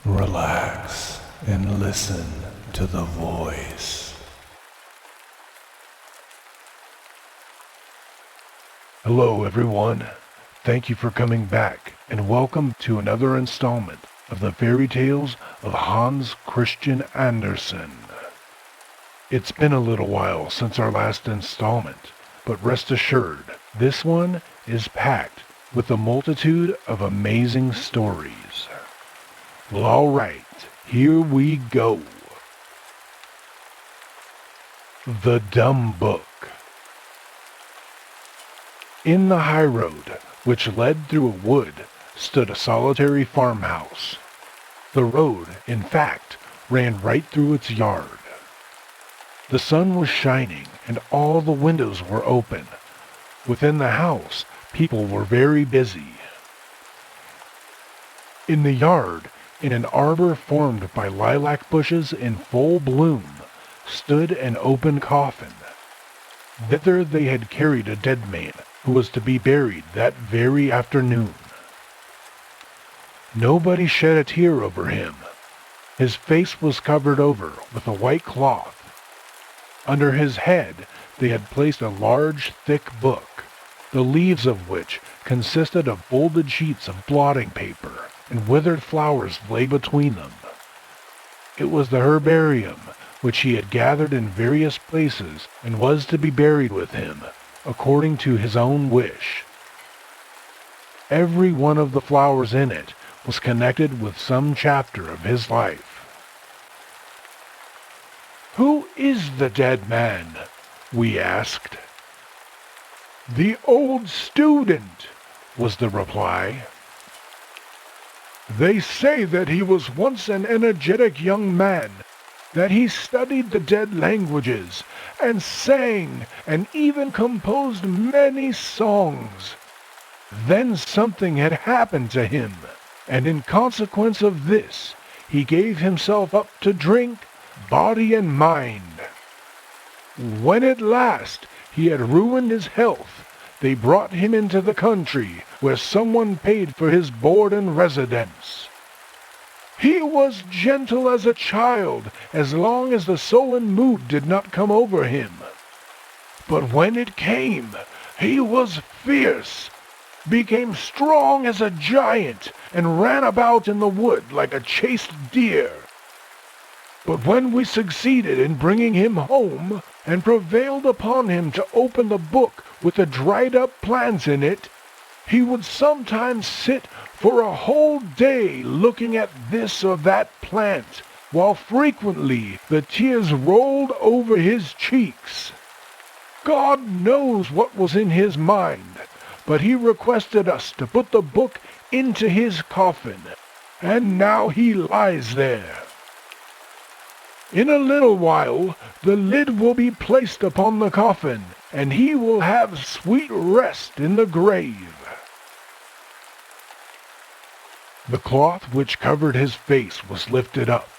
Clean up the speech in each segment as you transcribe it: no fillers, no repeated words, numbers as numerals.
Relax and listen to the voice. Hello everyone. Thank you for coming back and welcome to another installment of the fairy tales of Hans Christian Andersen. It's been a little while since our last installment, but rest assured, this one is packed with a multitude of amazing stories. Well, alright, here we go. The Dumb Book. In the high road, which led through a wood, stood a solitary farmhouse. The road, in fact, ran right through its yard. The sun was shining, and all the windows were open. Within the house, people were very busy. In the yard, in an arbor formed by lilac bushes in full bloom, stood an open coffin. Thither they had carried a dead man, who was to be buried that very afternoon. Nobody shed a tear over him. His face was covered over with a white cloth. Under his head they had placed a large, thick book, the leaves of which consisted of folded sheets of blotting paper, and withered flowers lay between them. It was the herbarium which he had gathered in various places and was to be buried with him, according to his own wish. Every one of the flowers in it was connected with some chapter of his life. "Who is the dead man?" we asked. "The old student," was the reply. "They say that he was once an energetic young man, that he studied the dead languages, and sang, and even composed many songs. Then something had happened to him, and in consequence of this, he gave himself up to drink, body and mind. When at last he had ruined his health, they brought him into the country, where someone paid for his board and residence. He was gentle as a child, as long as the sullen mood did not come over him. But when it came, he was fierce, became strong as a giant, and ran about in the wood like a chased deer. But when we succeeded in bringing him home, and prevailed upon him to open the book with the dried-up plants in it, he would sometimes sit for a whole day looking at this or that plant, while frequently the tears rolled over his cheeks. God knows what was in his mind, but he requested us to put the book into his coffin, and now he lies there. In a little while, the lid will be placed upon the coffin, and he will have sweet rest in the grave." The cloth which covered his face was lifted up.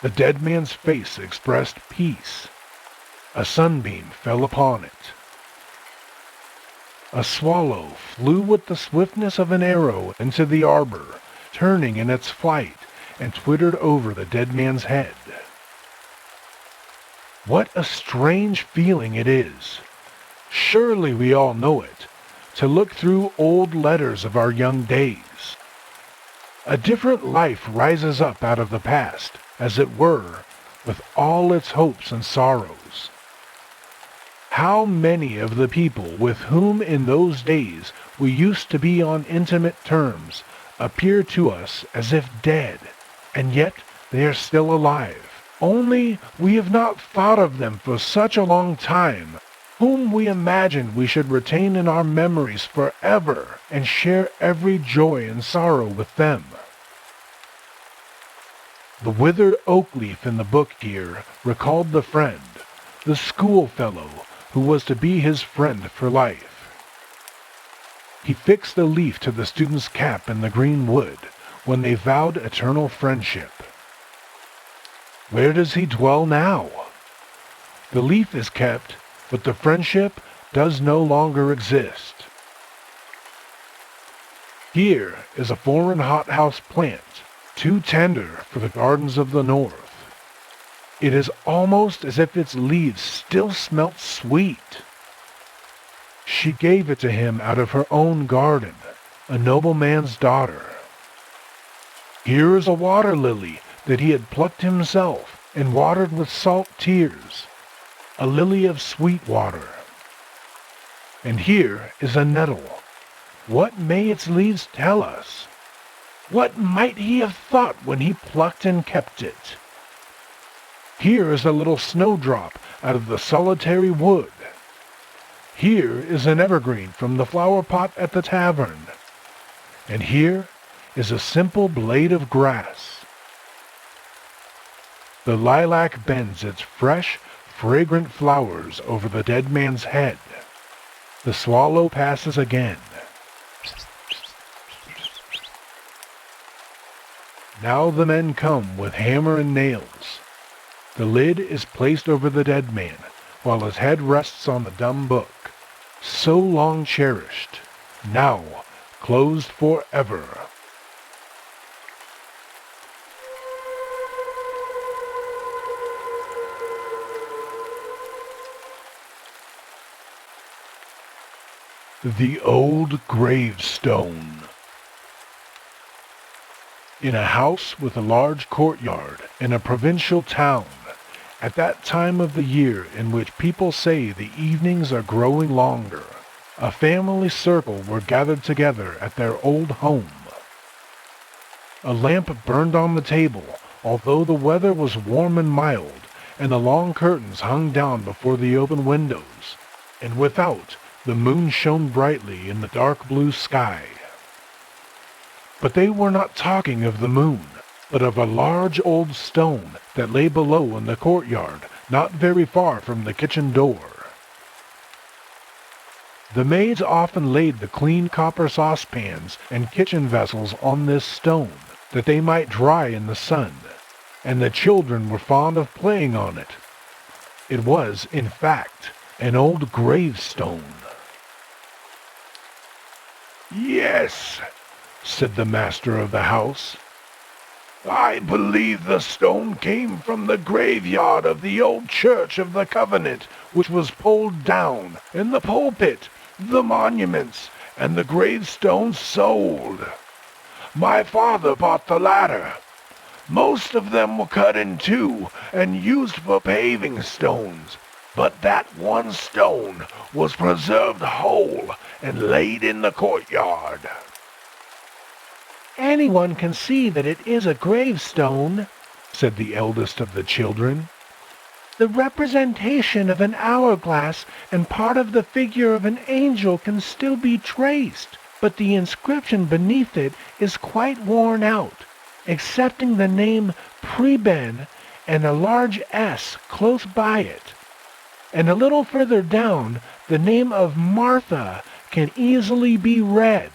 The dead man's face expressed peace. A sunbeam fell upon it. A swallow flew with the swiftness of an arrow into the arbor, turning in its flight, and twittered over the dead man's head. What a strange feeling it is, surely we all know it, to look through old letters of our young days. A different life rises up out of the past, as it were, with all its hopes and sorrows. How many of the people with whom in those days we used to be on intimate terms appear to us as if dead, and yet they are still alive. Only we have not thought of them for such a long time, whom we imagined we should retain in our memories forever and share every joy and sorrow with them. The withered oak leaf in the book here recalled the friend, the schoolfellow, who was to be his friend for life. He fixed the leaf to the student's cap in the green wood when they vowed eternal friendship. Where does he dwell now? The leaf is kept, but the friendship does no longer exist. Here is a foreign hothouse plant, too tender for the gardens of the north. It is almost as if its leaves still smelt sweet. She gave it to him out of her own garden, a nobleman's daughter. Here is a water lily that he had plucked himself and watered with salt tears, a lily of sweet water. And here is a nettle. What may its leaves tell us? What might he have thought when he plucked and kept it? Here is a little snowdrop out of the solitary wood. Here is an evergreen from the flower pot at the tavern. And here is a simple blade of grass. The lilac bends its fresh, fragrant flowers over the dead man's head. The swallow passes again. Now the men come with hammer and nails. The lid is placed over the dead man, while his head rests on the dumb book, so long cherished, now closed forever. The Old Gravestone. In a house with a large courtyard in a provincial town, at that time of the year in which people say the evenings are growing longer, a family circle were gathered together at their old home. A lamp burned on the table, although the weather was warm and mild, and the long curtains hung down before the open windows, and without the moon shone brightly in the dark blue sky. But they were not talking of the moon, but of a large old stone that lay below in the courtyard, not very far from the kitchen door. The maids often laid the clean copper saucepans and kitchen vessels on this stone, that they might dry in the sun, and the children were fond of playing on it. It was, in fact, an old gravestone. "Yes," said the master of the house, "I believe the stone came from the graveyard of the old Church of the Covenant, which was pulled down, and the pulpit, the monuments, and the gravestones sold. My father bought the latter. Most of them were cut in two and used for paving stones, but that one stone was preserved whole and laid in the courtyard." "Anyone can see that it is a gravestone," said the eldest of the children. "The representation of an hourglass and part of the figure of an angel can still be traced, but the inscription beneath it is quite worn out, excepting the name Preben and a large S close by it. And a little further down, the name of Martha can easily be read,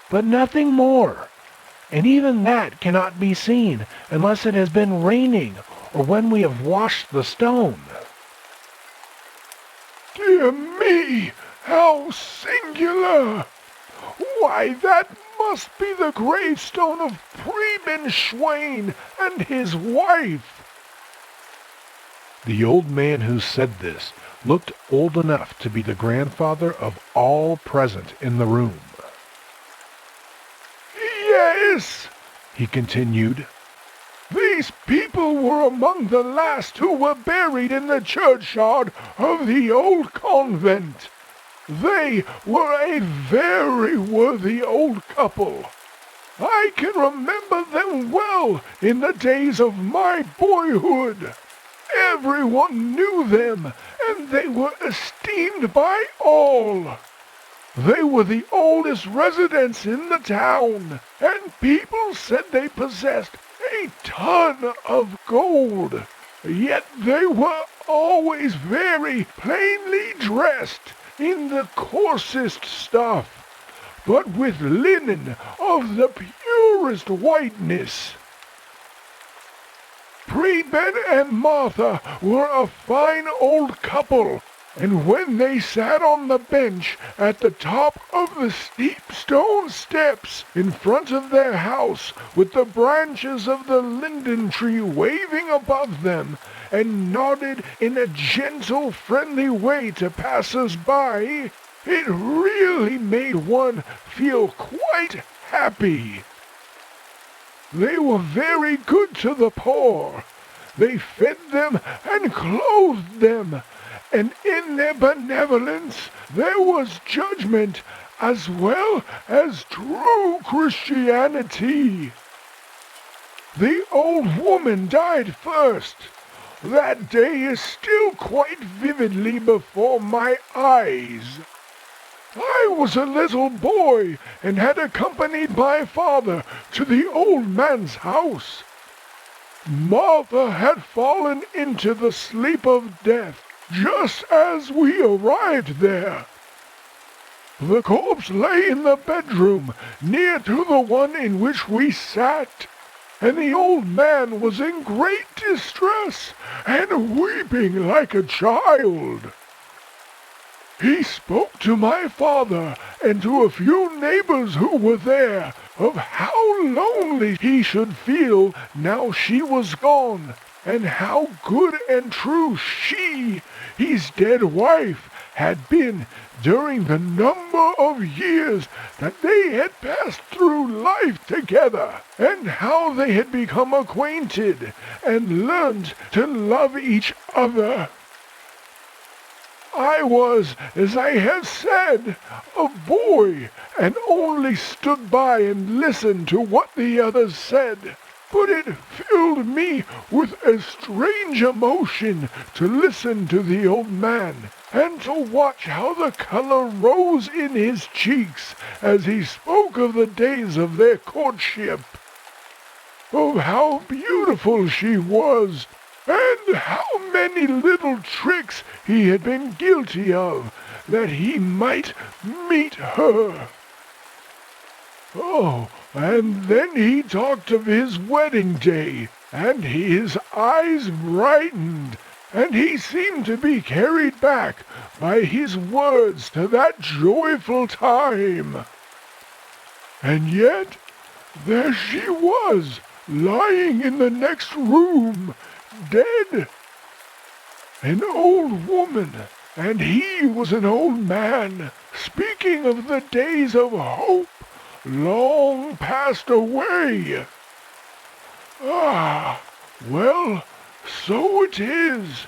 but nothing more. And even that cannot be seen unless it has been raining or when we have washed the stone." "Dear me, how singular! Why, that must be the gravestone of Preben Schwein and his wife." The old man who said this looked old enough to be the grandfather of all present in the room. "Yes," he continued, "these people were among the last who were buried in the churchyard of the old convent. They were a very worthy old couple. I can remember them well in the days of my boyhood. Everyone knew them, and they were esteemed by all. They were the oldest residents in the town, and people said they possessed a ton of gold. Yet they were always very plainly dressed in the coarsest stuff, but with linen of the purest whiteness. Preben and Martha were a fine old couple, And when they sat on the bench at the top of the steep stone steps in front of their house, with the branches of the linden tree waving above them, and nodded in a gentle, friendly way to passers-by, it really made one feel quite happy. They were very good to the poor. They fed them and clothed them, and in their benevolence there was judgment as well as true Christianity. The old woman died first. That day is still quite vividly before my eyes. I was a little boy and had accompanied my father to the old man's house. Martha had fallen into the sleep of death just as we arrived there. The corpse lay in the bedroom near to the one in which we sat, and the old man was in great distress and weeping like a child. He spoke to my father and to a few neighbors who were there of how lonely he should feel now she was gone, and how good and true she, his dead wife, had been during the number of years that they had passed through life together, and how they had become acquainted and learned to love each other. I was, as I have said, a boy, and only stood by and listened to what the others said. But it filled me with a strange emotion to listen to the old man, and to watch how the color rose in his cheeks as he spoke of the days of their courtship, of how beautiful she was, and how many little tricks he had been guilty of, that he might meet her. Oh, and then he talked of his wedding day, and his eyes brightened, and he seemed to be carried back by his words to that joyful time. And yet, there she was, lying in the next room, dead. An old woman, and he was an old man, speaking of the days of hope long passed away. Ah, well, so it is.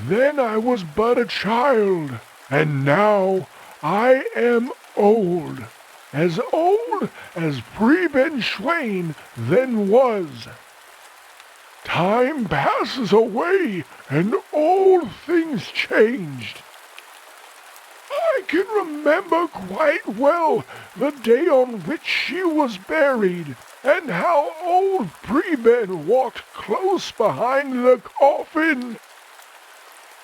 Then I was but a child, and now I am old as Preben Schwein then was. Time passes away, and all things changed. I can remember quite well the day on which she was buried, and how old Preben walked close behind the coffin.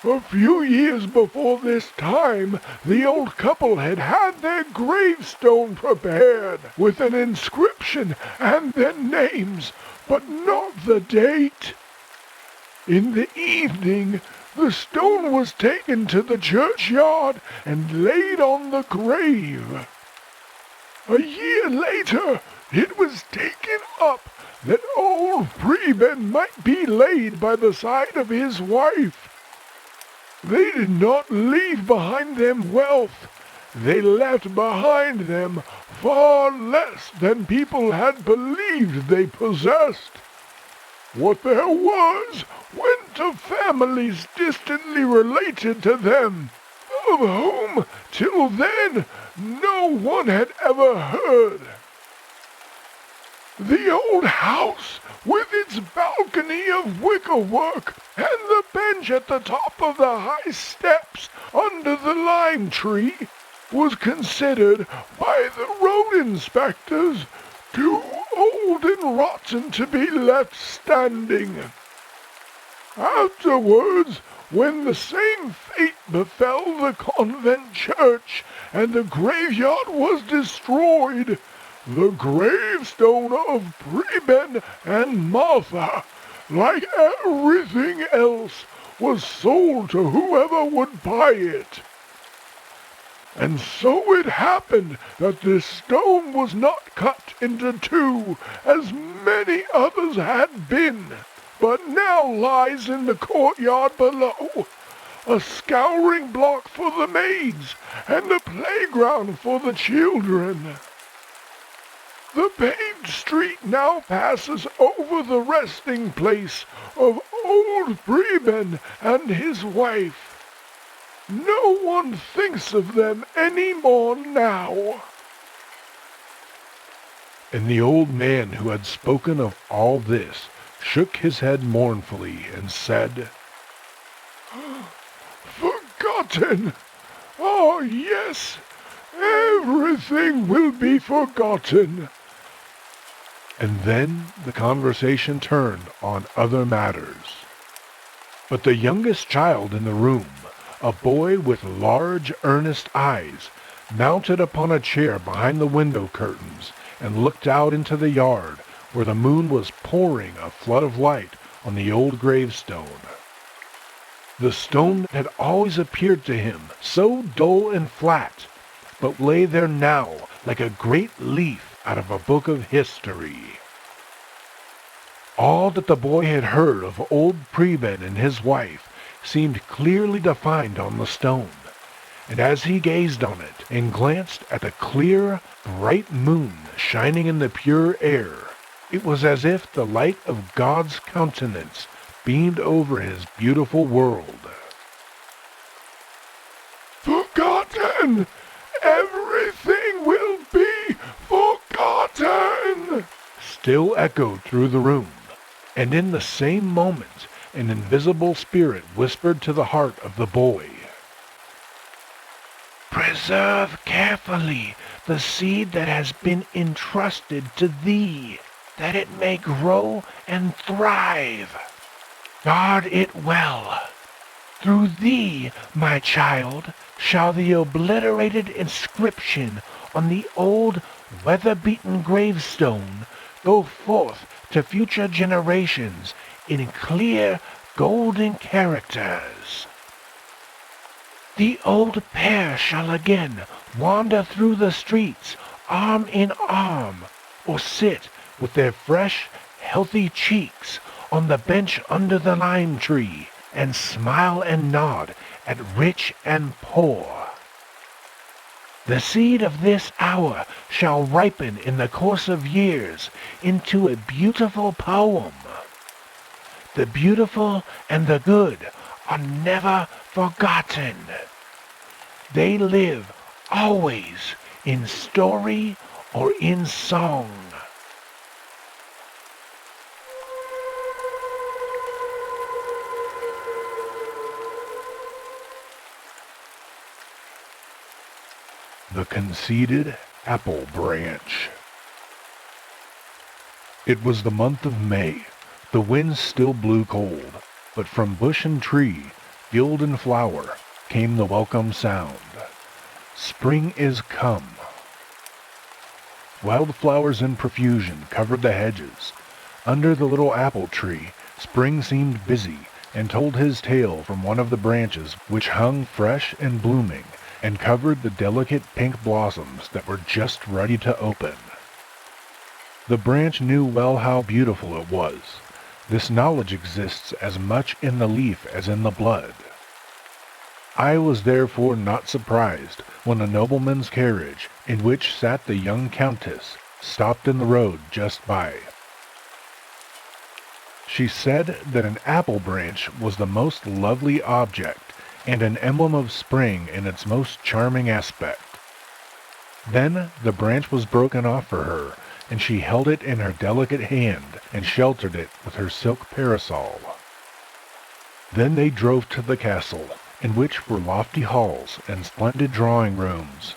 A few years before this time, the old couple had had their gravestone prepared with an inscription and their names, but not the date. In the evening, the stone was taken to the churchyard and laid on the grave. A year later, it was taken up that old Preben might be laid by the side of his wife. They did not leave behind them wealth. They left behind them far less than people had believed they possessed. What there was went to families distantly related to them, of whom till then no one had ever heard. The old house, with its balcony of wickerwork, and the bench at the top of the high steps under the lime tree, was considered by the road inspectors too old and rotten to be left standing. Afterwards, when the same fate befell the convent church, and the graveyard was destroyed, the gravestone of Preben and Martha, like everything else, was sold to whoever would buy it. And so it happened that this stone was not cut into two, as many others had been, but now lies in the courtyard below, a scouring block for the maids, and a playground for the children. The paved street now passes over the resting place of old Preben and his wife. No one thinks of them any more now. And the old man who had spoken of all this shook his head mournfully and said, Forgotten! Oh, yes, everything will be forgotten. And then the conversation turned on other matters. But the youngest child in the room, a boy with large, earnest eyes, mounted upon a chair behind the window curtains and looked out into the yard where the moon was pouring a flood of light on the old gravestone. The stone had always appeared to him so dull and flat, but lay there now like a great leaf out of a book of history. All that the boy had heard of old Preben and his wife seemed clearly defined on the stone, and as he gazed on it and glanced at the clear, bright moon shining in the pure air, it was as if the light of God's countenance beamed over his beautiful world. Forgotten! Everything will be forgotten! Still echoed through the room, and in the same moment an invisible spirit whispered to the heart of the boy, "Preserve carefully the seed that has been entrusted to thee, that it may grow and thrive. Guard it well. Through thee, my child, shall the obliterated inscription on the old weather-beaten gravestone go forth to future generations in clear, golden characters. The old pair shall again wander through the streets, arm in arm, or sit with their fresh, healthy cheeks on the bench under the lime tree, and smile and nod at rich and poor. The seed of this hour shall ripen in the course of years into a beautiful poem. The beautiful and the good are never forgotten. They live always in story or in song." The Conceited Apple Branch. It was the month of May. The wind still blew cold, but from bush and tree, field and flower, came the welcome sound. Spring is come. Wildflowers in profusion covered the hedges. Under the little apple tree, Spring seemed busy, and told his tale from one of the branches which hung fresh and blooming, and covered the delicate pink blossoms that were just ready to open. The branch knew well how beautiful it was. This knowledge exists as much in the leaf as in the blood. I was therefore not surprised when a nobleman's carriage, in which sat the young countess, stopped in the road just by. She said that an apple branch was the most lovely object, and an emblem of spring in its most charming aspect. Then the branch was broken off for her, and she held it in her delicate hand and sheltered it with her silk parasol. Then they drove to the castle, in which were lofty halls and splendid drawing rooms.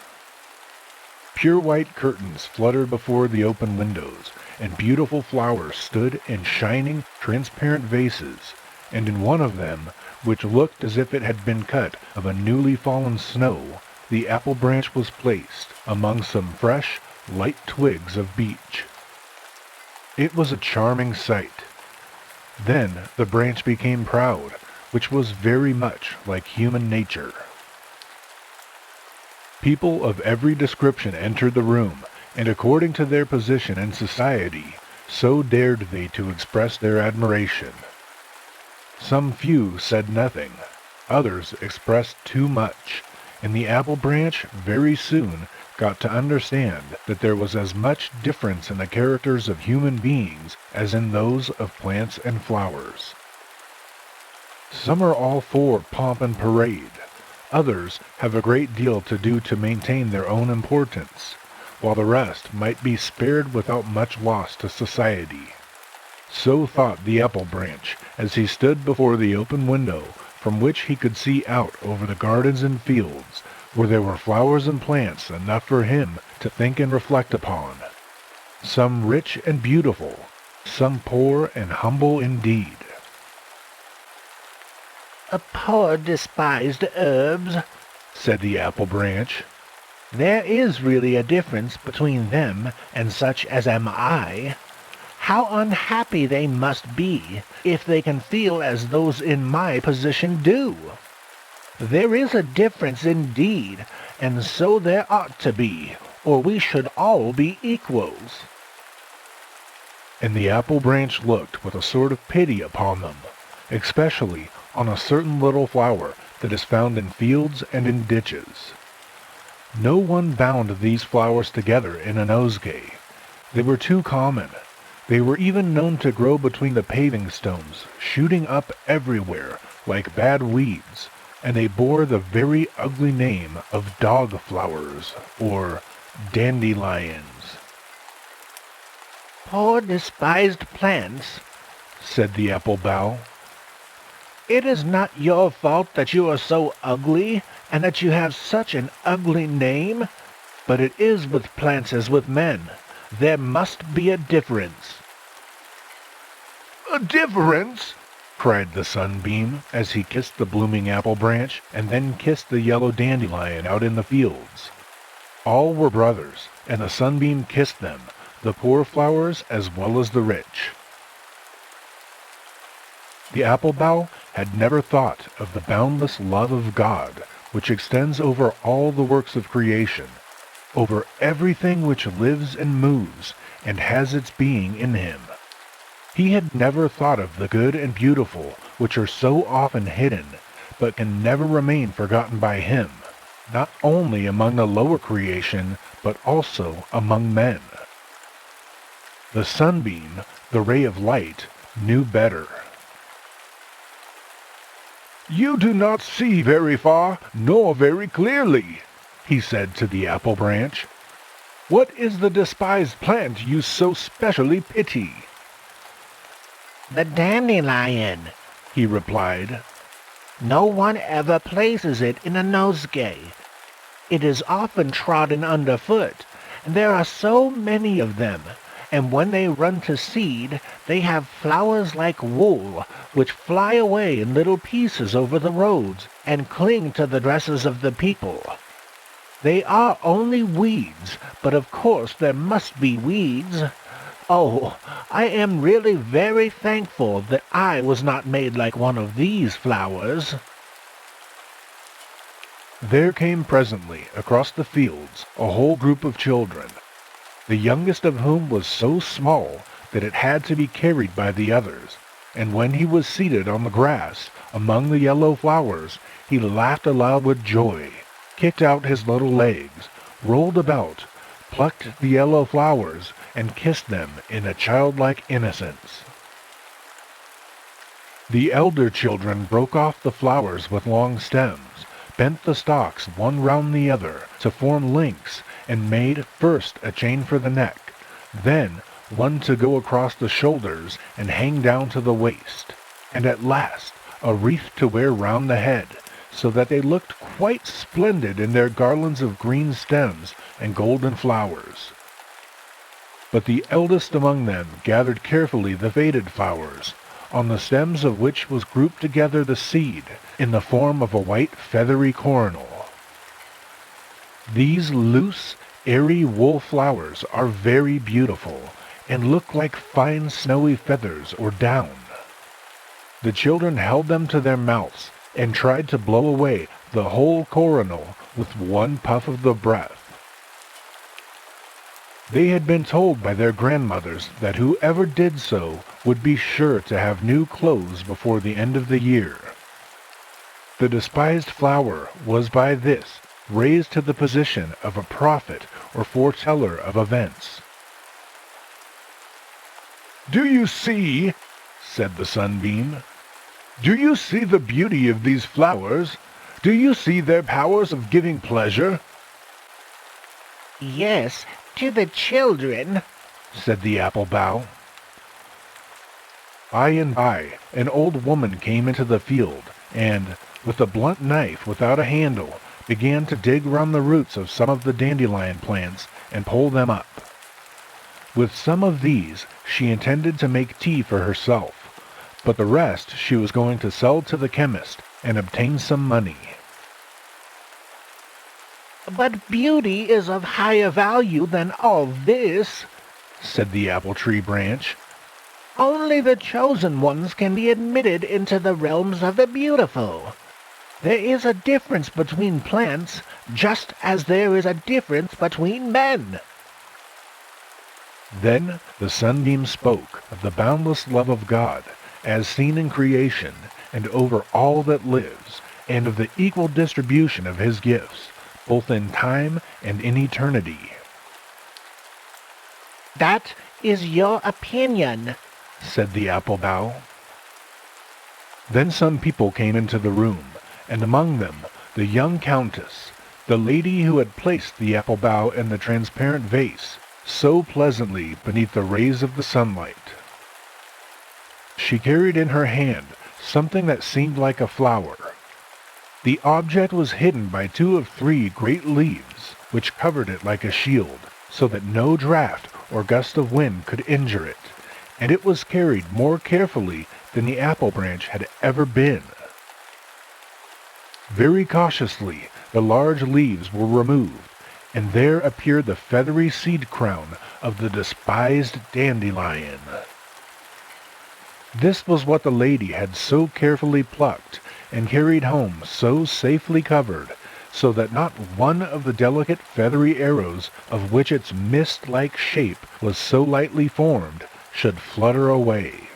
Pure white curtains fluttered before the open windows, and beautiful flowers stood in shining, transparent vases, and in one of them, which looked as if it had been cut of a newly fallen snow, the apple branch was placed among some fresh, light twigs of beech. It was a charming sight. Then the branch became proud, which was very much like human nature. People of every description entered the room, and according to their position in society, so dared they to express their admiration. Some few said nothing, others expressed too much, and the apple branch very soon got to understand that there was as much difference in the characters of human beings as in those of plants and flowers. Some are all for pomp and parade. Others have a great deal to do to maintain their own importance, while the rest might be spared without much loss to society. So thought the apple branch as he stood before the open window from which he could see out over the gardens and fields, where there were flowers and plants enough for him to think and reflect upon. Some rich and beautiful, some poor and humble indeed. "A poor despised herbs," said the apple branch. "There is really a difference between them and such as am I. How unhappy they must be if they can feel as those in my position do. There is a difference indeed, and so there ought to be, or we should all be equals." And the apple branch looked with a sort of pity upon them, especially on a certain little flower that is found in fields and in ditches. No one bound these flowers together in a nosegay. They were too common. They were even known to grow between the paving stones, shooting up everywhere like bad weeds, and they bore the very ugly name of dog flowers, or dandelions. "Poor despised plants," said the apple bough. "It is not your fault that you are so ugly, and that you have such an ugly name, but it is with plants as with men. There must be a difference." "A difference?" cried the sunbeam, as he kissed the blooming apple branch, and then kissed the yellow dandelion out in the fields. All were brothers, and the sunbeam kissed them, the poor flowers as well as the rich. The apple bough had never thought of the boundless love of God, which extends over all the works of creation, over everything which lives and moves, and has its being in him. He had never thought of the good and beautiful, which are so often hidden, but can never remain forgotten by him, not only among the lower creation, but also among men. The sunbeam, the ray of light, knew better. "You do not see very far, nor very clearly," he said to the apple branch. "What is the despised plant you so specially pity?" "The dandelion," he replied. "No one ever places it in a nosegay. It is often trodden underfoot, and there are so many of them, and when they run to seed, they have flowers like wool, which fly away in little pieces over the roads, and cling to the dresses of the people. They are only weeds, but of course there must be weeds. Oh, I am really very thankful that I was not made like one of these flowers." There came presently across the fields a whole group of children, the youngest of whom was so small that it had to be carried by the others, and when he was seated on the grass among the yellow flowers, he laughed aloud with joy, kicked out his little legs, rolled about, plucked the yellow flowers, and kissed them in a childlike innocence. The elder children broke off the flowers with long stems, bent the stalks one round the other to form links, and made first a chain for the neck, then one to go across the shoulders and hang down to the waist, and at last a wreath to wear round the head, so that they looked quite splendid in their garlands of green stems and golden flowers. But the eldest among them gathered carefully the faded flowers, on the stems of which was grouped together the seed, in the form of a white feathery coronal. These loose, airy wool flowers are very beautiful, and look like fine snowy feathers or down. The children held them to their mouths and tried to blow away the whole coronal with one puff of the breath. They had been told by their grandmothers that whoever did so would be sure to have new clothes before the end of the year. The despised flower was by this raised to the position of a prophet or foreteller of events. "Do you see?" said the sunbeam. "Do you see the beauty of these flowers? Do you see their powers of giving pleasure?" "Yes, to the children," said the apple bough. By and by, an old woman came into the field, and, with a blunt knife without a handle, began to dig round the roots of some of the dandelion plants and pull them up. With some of these she intended to make tea for herself, but the rest she was going to sell to the chemist and obtain some money. "But beauty is of higher value than all this," said the apple tree branch. "Only the chosen ones can be admitted into the realms of the beautiful. There is a difference between plants, just as there is a difference between men." Then the sunbeam spoke of the boundless love of God, as seen in creation, and over all that lives, and of the equal distribution of his gifts, both in time and in eternity. "That is your opinion," said the apple bough. Then some people came into the room, and among them the young countess, the lady who had placed the apple bough in the transparent vase, so pleasantly beneath the rays of the sunlight. She carried in her hand something that seemed like a flower. The object was hidden by 2 of 3 great leaves, which covered it like a shield, so that no draught or gust of wind could injure it, and it was carried more carefully than the apple branch had ever been. Very cautiously the large leaves were removed, and there appeared the feathery seed crown of the despised dandelion. This was what the lady had so carefully plucked and carried home so safely covered, so that not one of the delicate feathery arrows of which its mist-like shape was so lightly formed should flutter away.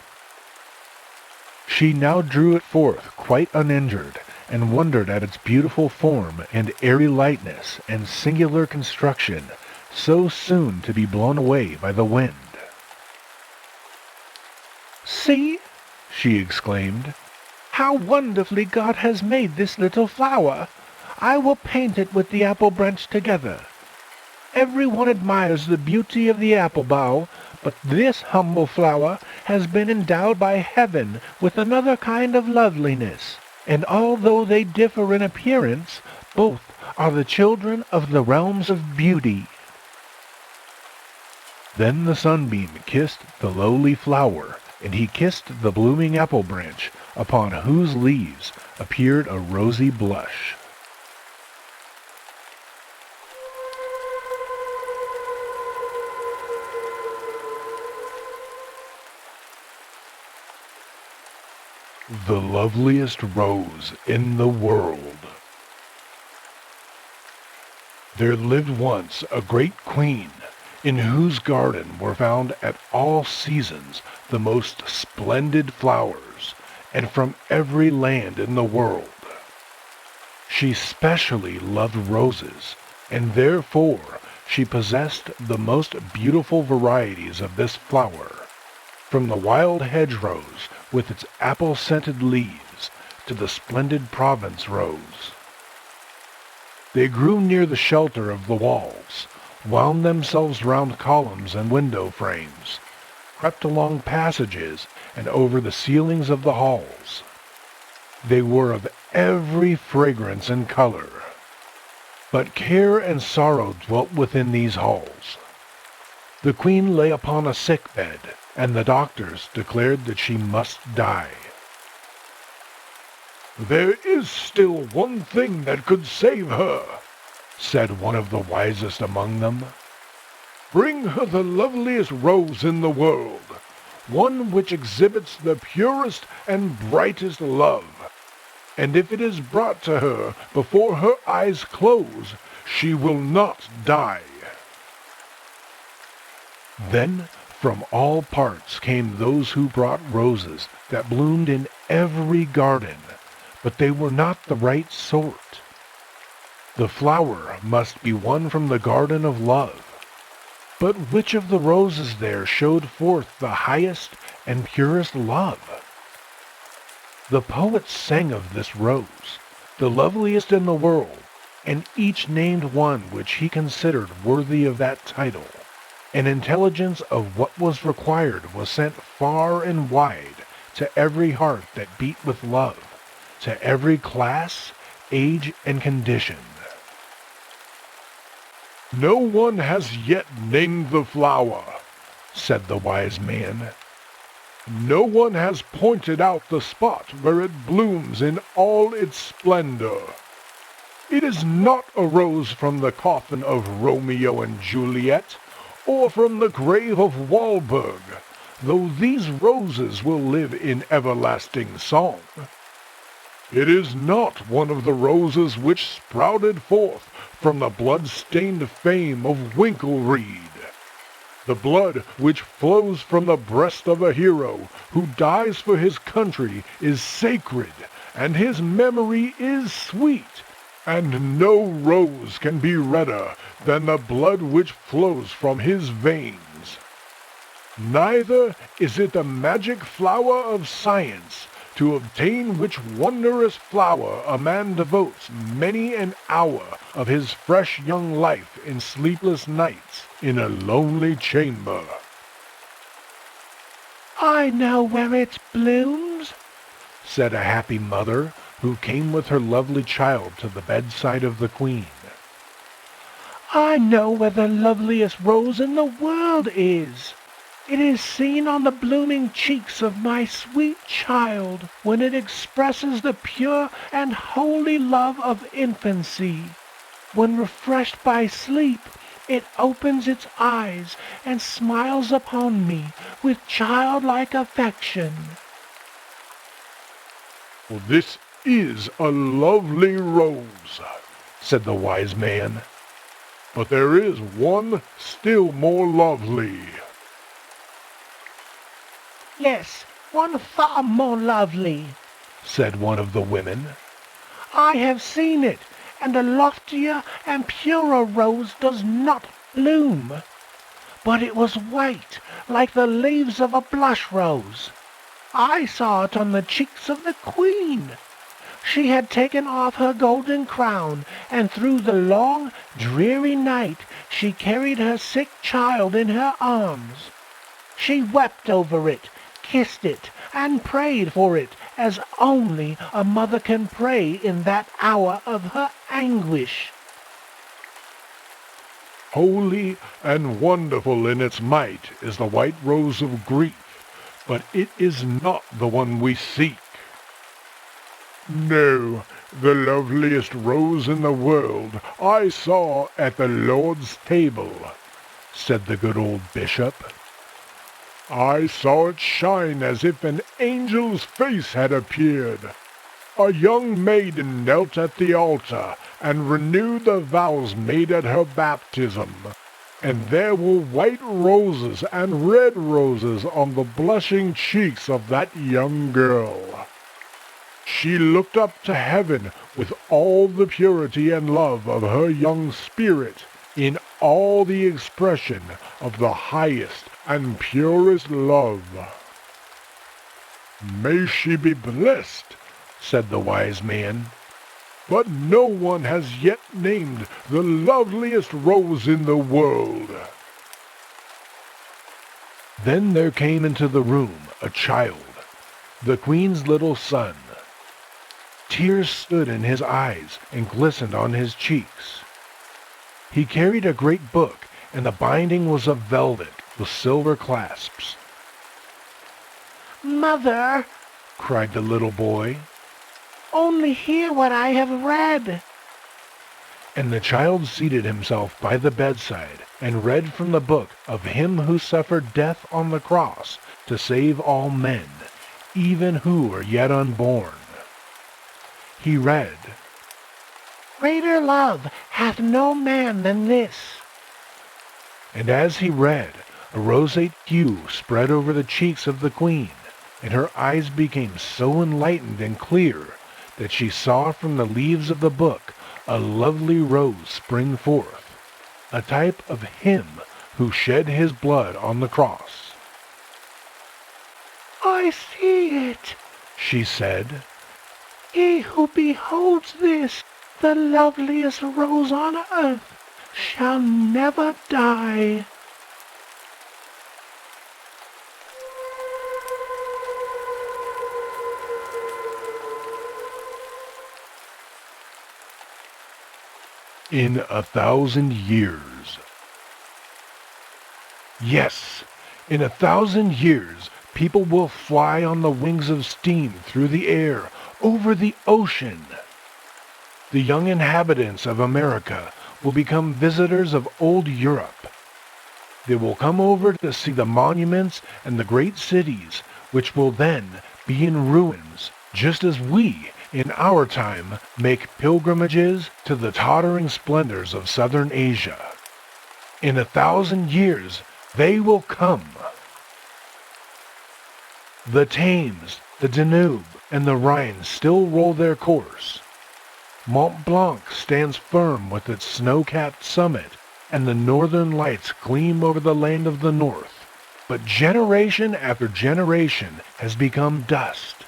She now drew it forth quite uninjured, and wondered at its beautiful form and airy lightness and singular construction, so soon to be blown away by the wind. "See," she exclaimed, "how wonderfully God has made this little flower. I will paint it with the apple branch together. Everyone admires the beauty of the apple bough, but this humble flower has been endowed by heaven with another kind of loveliness, and although they differ in appearance, both are the children of the realms of beauty." Then the sunbeam kissed the lowly flower, and he kissed the blooming apple branch, upon whose leaves appeared a rosy blush. The loveliest rose in the world. There lived once a great queen, in whose garden were found at all seasons the most splendid flowers, and from every land in the world. She specially loved roses, and therefore she possessed the most beautiful varieties of this flower, from the wild hedge-rose with its apple-scented leaves to the splendid Provence rose. They grew near the shelter of the walls, wound themselves round columns and window frames, crept along passages and over the ceilings of the halls. They were of every fragrance and color. But care and sorrow dwelt within these halls. The queen lay upon a sick bed, and the doctors declared that she must die. "There is still one thing that could save her," said one of the wisest among them. "Bring her the loveliest rose in the world, one which exhibits the purest and brightest love. And if it is brought to her before her eyes close, she will not die." Then from all parts came those who brought roses that bloomed in every garden, but they were not the right sort. The flower must be one from the garden of love. But which of the roses there showed forth the highest and purest love? The poets sang of this rose, the loveliest in the world, and each named one which he considered worthy of that title. And intelligence of what was required was sent far and wide to every heart that beat with love, to every class, age, and condition. "No one has yet named the flower," said the wise man. "No one has pointed out the spot where it blooms in all its splendor. It is not a rose from the coffin of Romeo and Juliet, or from the grave of Walberg, though these roses will live in everlasting song. It is not one of the roses which sprouted forth from the blood-stained fame of Winklereed. The blood which flows from the breast of a hero who dies for his country is sacred, and his memory is sweet, and no rose can be redder than the blood which flows from his veins. Neither is it the magic flower of science, to obtain which wondrous flower a man devotes many an hour of his fresh young life in sleepless nights in a lonely chamber." "I know where it blooms," said a happy mother who came with her lovely child to the bedside of the queen. "I know where the loveliest rose in the world is. It is seen on the blooming cheeks of my sweet child when it expresses the pure and holy love of infancy. When refreshed by sleep, it opens its eyes and smiles upon me with childlike affection." "Well, this is a lovely rose," said the wise man. "But there is one still more lovely." "Yes, one far more lovely," said one of the women. "I have seen it, and a loftier and purer rose does not bloom. But it was white, like the leaves of a blush rose. I saw it on the cheeks of the queen. She had taken off her golden crown, and through the long, dreary night she carried her sick child in her arms. She wept over it, kissed it, and prayed for it as only a mother can pray in that hour of her anguish." "Holy and wonderful in its might is the white rose of grief, but it is not the one we seek." "No, the loveliest rose in the world I saw at the Lord's table," said the good old bishop. "I saw it shine as if an angel's face had appeared. A young maiden knelt at the altar and renewed the vows made at her baptism, and there were white roses and red roses on the blushing cheeks of that young girl. She looked up to heaven with all the purity and love of her young spirit, in all the expression of the highest and purest love." "May she be blessed," said the wise man. "But no one has yet named the loveliest rose in the world." Then there came into the room a child, the queen's little son. Tears stood in his eyes and glistened on his cheeks. He carried a great book, and the binding was of velvet with silver clasps. "Mother," cried the little boy, "only hear what I have read." and the child seated himself by the bedside and read from the book of him who suffered death on the cross to save all men, even who are yet unborn. He read, "Greater love hath no man than this." And as he read, a roseate hue spread over the cheeks of the queen, and her eyes became so enlightened and clear that she saw from the leaves of the book a lovely rose spring forth, a type of him who shed his blood on the cross. "I see it," she said. "He who beholds this, the loveliest rose on earth, shall never die." In 1,000 years. Yes, in 1,000 years, people will fly on the wings of steam through the air, over the ocean. The young inhabitants of America will become visitors of old Europe. They will come over to see the monuments and the great cities, which will then be in ruins, just as we, in our time, make pilgrimages to the tottering splendors of southern Asia. In 1,000 years, they will come. The Thames, the Danube, and the Rhine still roll their course. Mont Blanc stands firm with its snow-capped summit, and the northern lights gleam over the land of the north. But generation after generation has become dust.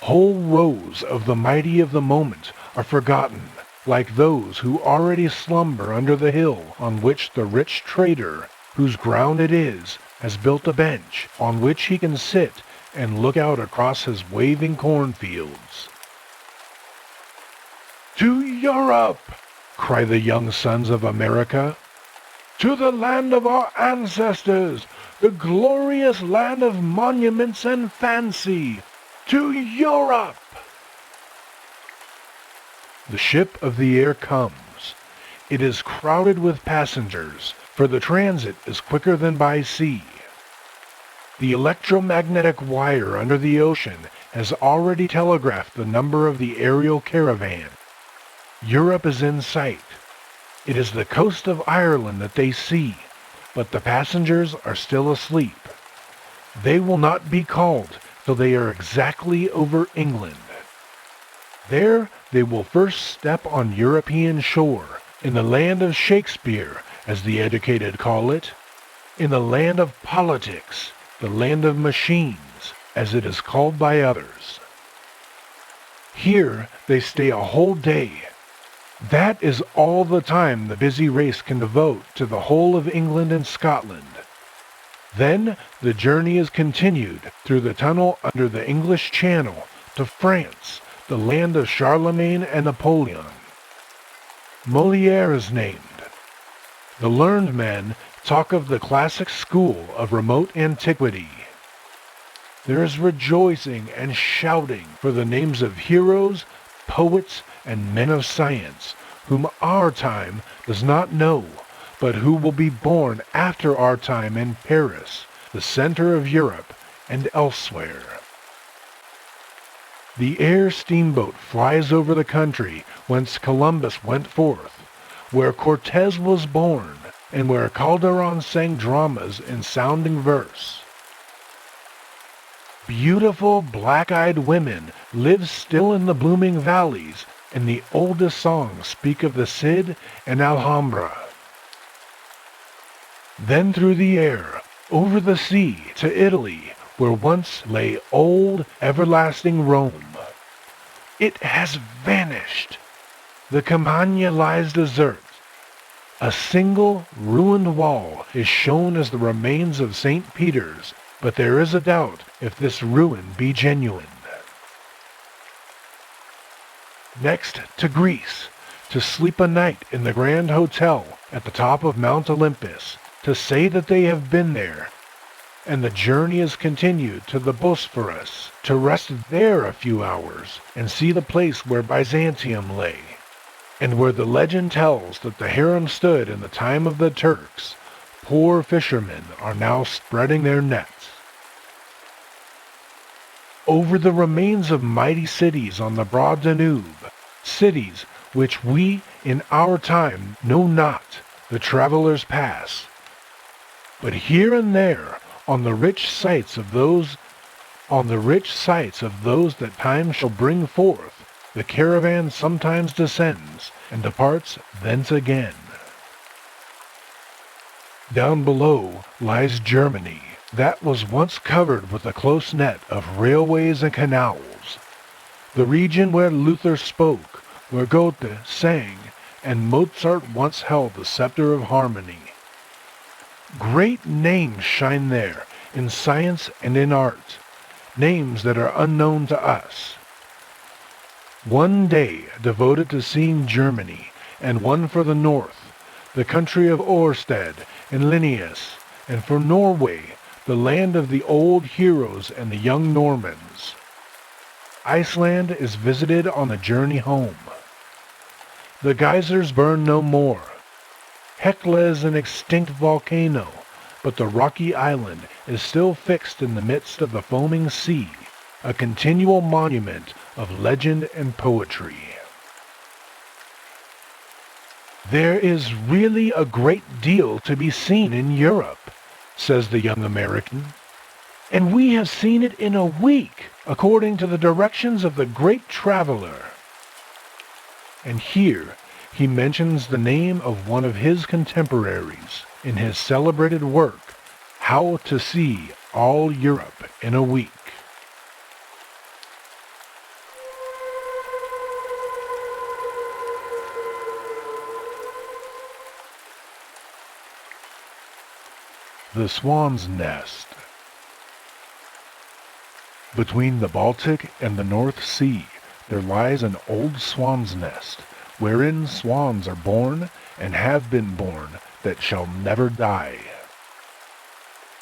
Whole rows of the mighty of the moment are forgotten, like those who already slumber under the hill on which the rich trader, whose ground it is, has built a bench on which he can sit and look out across his waving cornfields. "To Europe!" cry the young sons of America. "To the land of our ancestors, the glorious land of monuments and fancy! To Europe!" The ship of the air comes. It is crowded with passengers, for the transit is quicker than by sea. The electromagnetic wire under the ocean has already telegraphed the number of the aerial caravan. Europe is in sight. It is the coast of Ireland that they see, but the passengers are still asleep. They will not be called till they are exactly over England. There they will first step on European shore, in the land of Shakespeare, as the educated call it, in the land of politics, the land of machines, as it is called by others. Here they stay a whole day. That is all the time the busy race can devote to the whole of England and Scotland. Then the journey is continued through the tunnel under the English Channel to France, the land of Charlemagne and Napoleon. Molière is named. The learned men talk of the classic school of remote antiquity. There is rejoicing and shouting for the names of heroes, poets, and men of science, whom our time does not know, but who will be born after our time in Paris, the center of Europe, and elsewhere. The air steamboat flies over the country whence Columbus went forth, where Cortez was born, and where Calderon sang dramas in sounding verse. Beautiful black-eyed women live still in the blooming valleys, and the oldest songs speak of the Cid and Alhambra. Then through the air, over the sea, to Italy, where once lay old, everlasting Rome. It has vanished. The Campagna lies desert. A single ruined wall is shown as the remains of St. Peter's, but there is a doubt if this ruin be genuine. Next to Greece, to sleep a night in the Grand Hotel at the top of Mount Olympus, to say that they have been there, and the journey is continued to the Bosphorus, to rest there a few hours and see the place where Byzantium lay. And where the legend tells that the harem stood in the time of the Turks, poor fishermen are now spreading their nets. Over the remains of mighty cities on the broad Danube, cities which we in our time know not, the travelers pass. But here and there, on the rich sites of those that time shall bring forth, the caravan sometimes descends and departs thence again. Down below lies Germany, that was once covered with a close net of railways and canals, the region where Luther spoke, where Goethe sang, and Mozart once held the scepter of harmony. Great names shine there, in science and in art, names that are unknown to us. One day devoted to seeing Germany, and one for the north, the country of Oersted and Linnaeus, and for Norway, the land of the old heroes and the young Normans. Iceland is visited on the journey home. The geysers burn no more. Hekla is an extinct volcano, but the rocky island is still fixed in the midst of the foaming sea, a continual monument of legend and poetry. There is really a great deal to be seen in Europe, says the young American, and we have seen it in a week, according to the directions of the great traveler. And here he mentions the name of one of his contemporaries in his celebrated work, How to See All Europe in a Week. The Swans Nest. Between the Baltic and the North Sea there lies an old swan's nest, wherein swans are born and have been born that shall never die.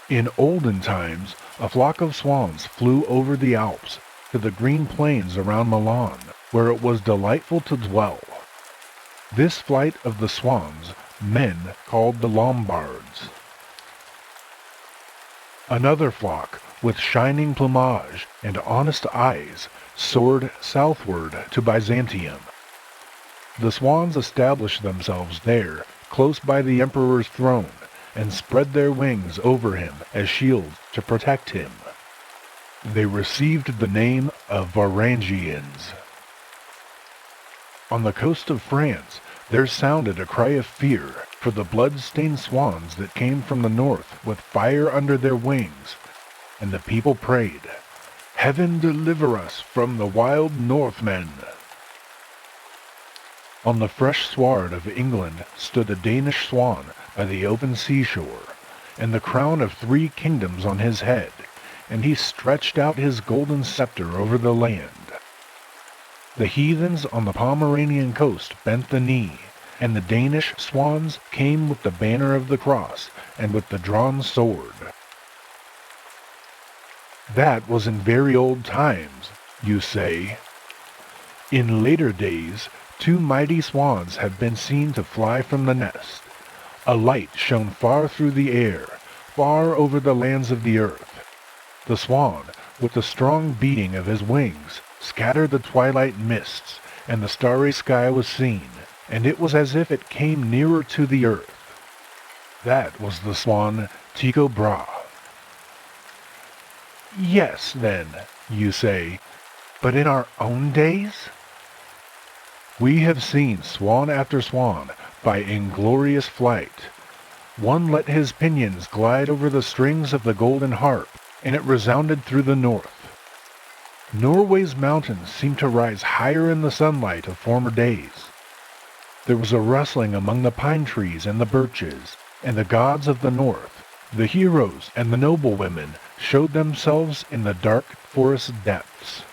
In olden times, a flock of swans flew over the Alps to the green plains around Milan, where it was delightful to dwell. This flight of the swans men called the Lombards. Another flock, with shining plumage and honest eyes, soared southward to Byzantium. The swans established themselves there, close by the emperor's throne, and spread their wings over him as shields to protect him. They received the name of Varangians. On the coast of France, there sounded a cry of fear for the blood-stained swans that came from the north with fire under their wings, and the people prayed, "Heaven deliver us from the wild Northmen." On the fresh sward of England stood a Danish swan by the open seashore, and the crown of 3 kingdoms on his head, and he stretched out his golden scepter over the land. The heathens on the Pomeranian coast bent the knee, and the Danish swans came with the banner of the cross and with the drawn sword. That was in very old times, you say. In later days, 2 mighty swans have been seen to fly from the nest. A light shone far through the air, far over the lands of the earth. The swan, with the strong beating of his wings, scattered the twilight mists, and the starry sky was seen, and it was as if it came nearer to the earth. That was the swan Tycho Brahe. Yes, then, you say, but in our own days? We have seen swan after swan by inglorious flight. One let his pinions glide over the strings of the golden harp, and it resounded through the north. Norway's mountains seemed to rise higher in the sunlight of former days. There was a rustling among the pine trees and the birches, and the gods of the north, the heroes and the noble women, showed themselves in the dark forest depths.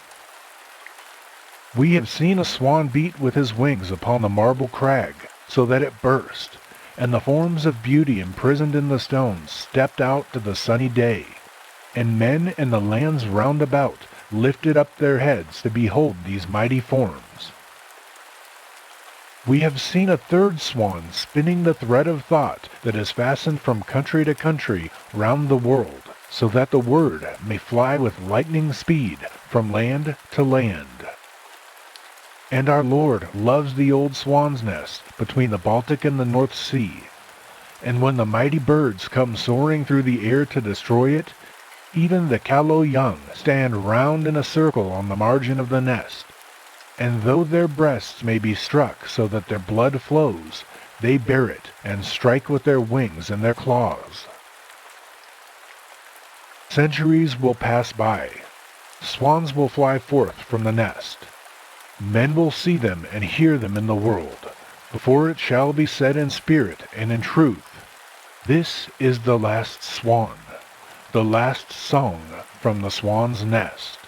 We have seen a swan beat with his wings upon the marble crag, so that it burst, and the forms of beauty imprisoned in the stones stepped out to the sunny day, and men in the lands round about lifted up their heads to behold these mighty forms. We have seen a third swan spinning the thread of thought that is fastened from country to country round the world, so that the word may fly with lightning speed from land to land. And our Lord loves the old Swans Nest between the Baltic and the North Sea. And when the mighty birds come soaring through the air to destroy it, even the callow young stand round in a circle on the margin of the nest. And though their breasts may be struck so that their blood flows, they bear it and strike with their wings and their claws. Centuries will pass by. Swans will fly forth from the nest. Men will see them and hear them in the world, before it shall be said in spirit and in truth, "This is the last swan, the last song from the Swan's Nest."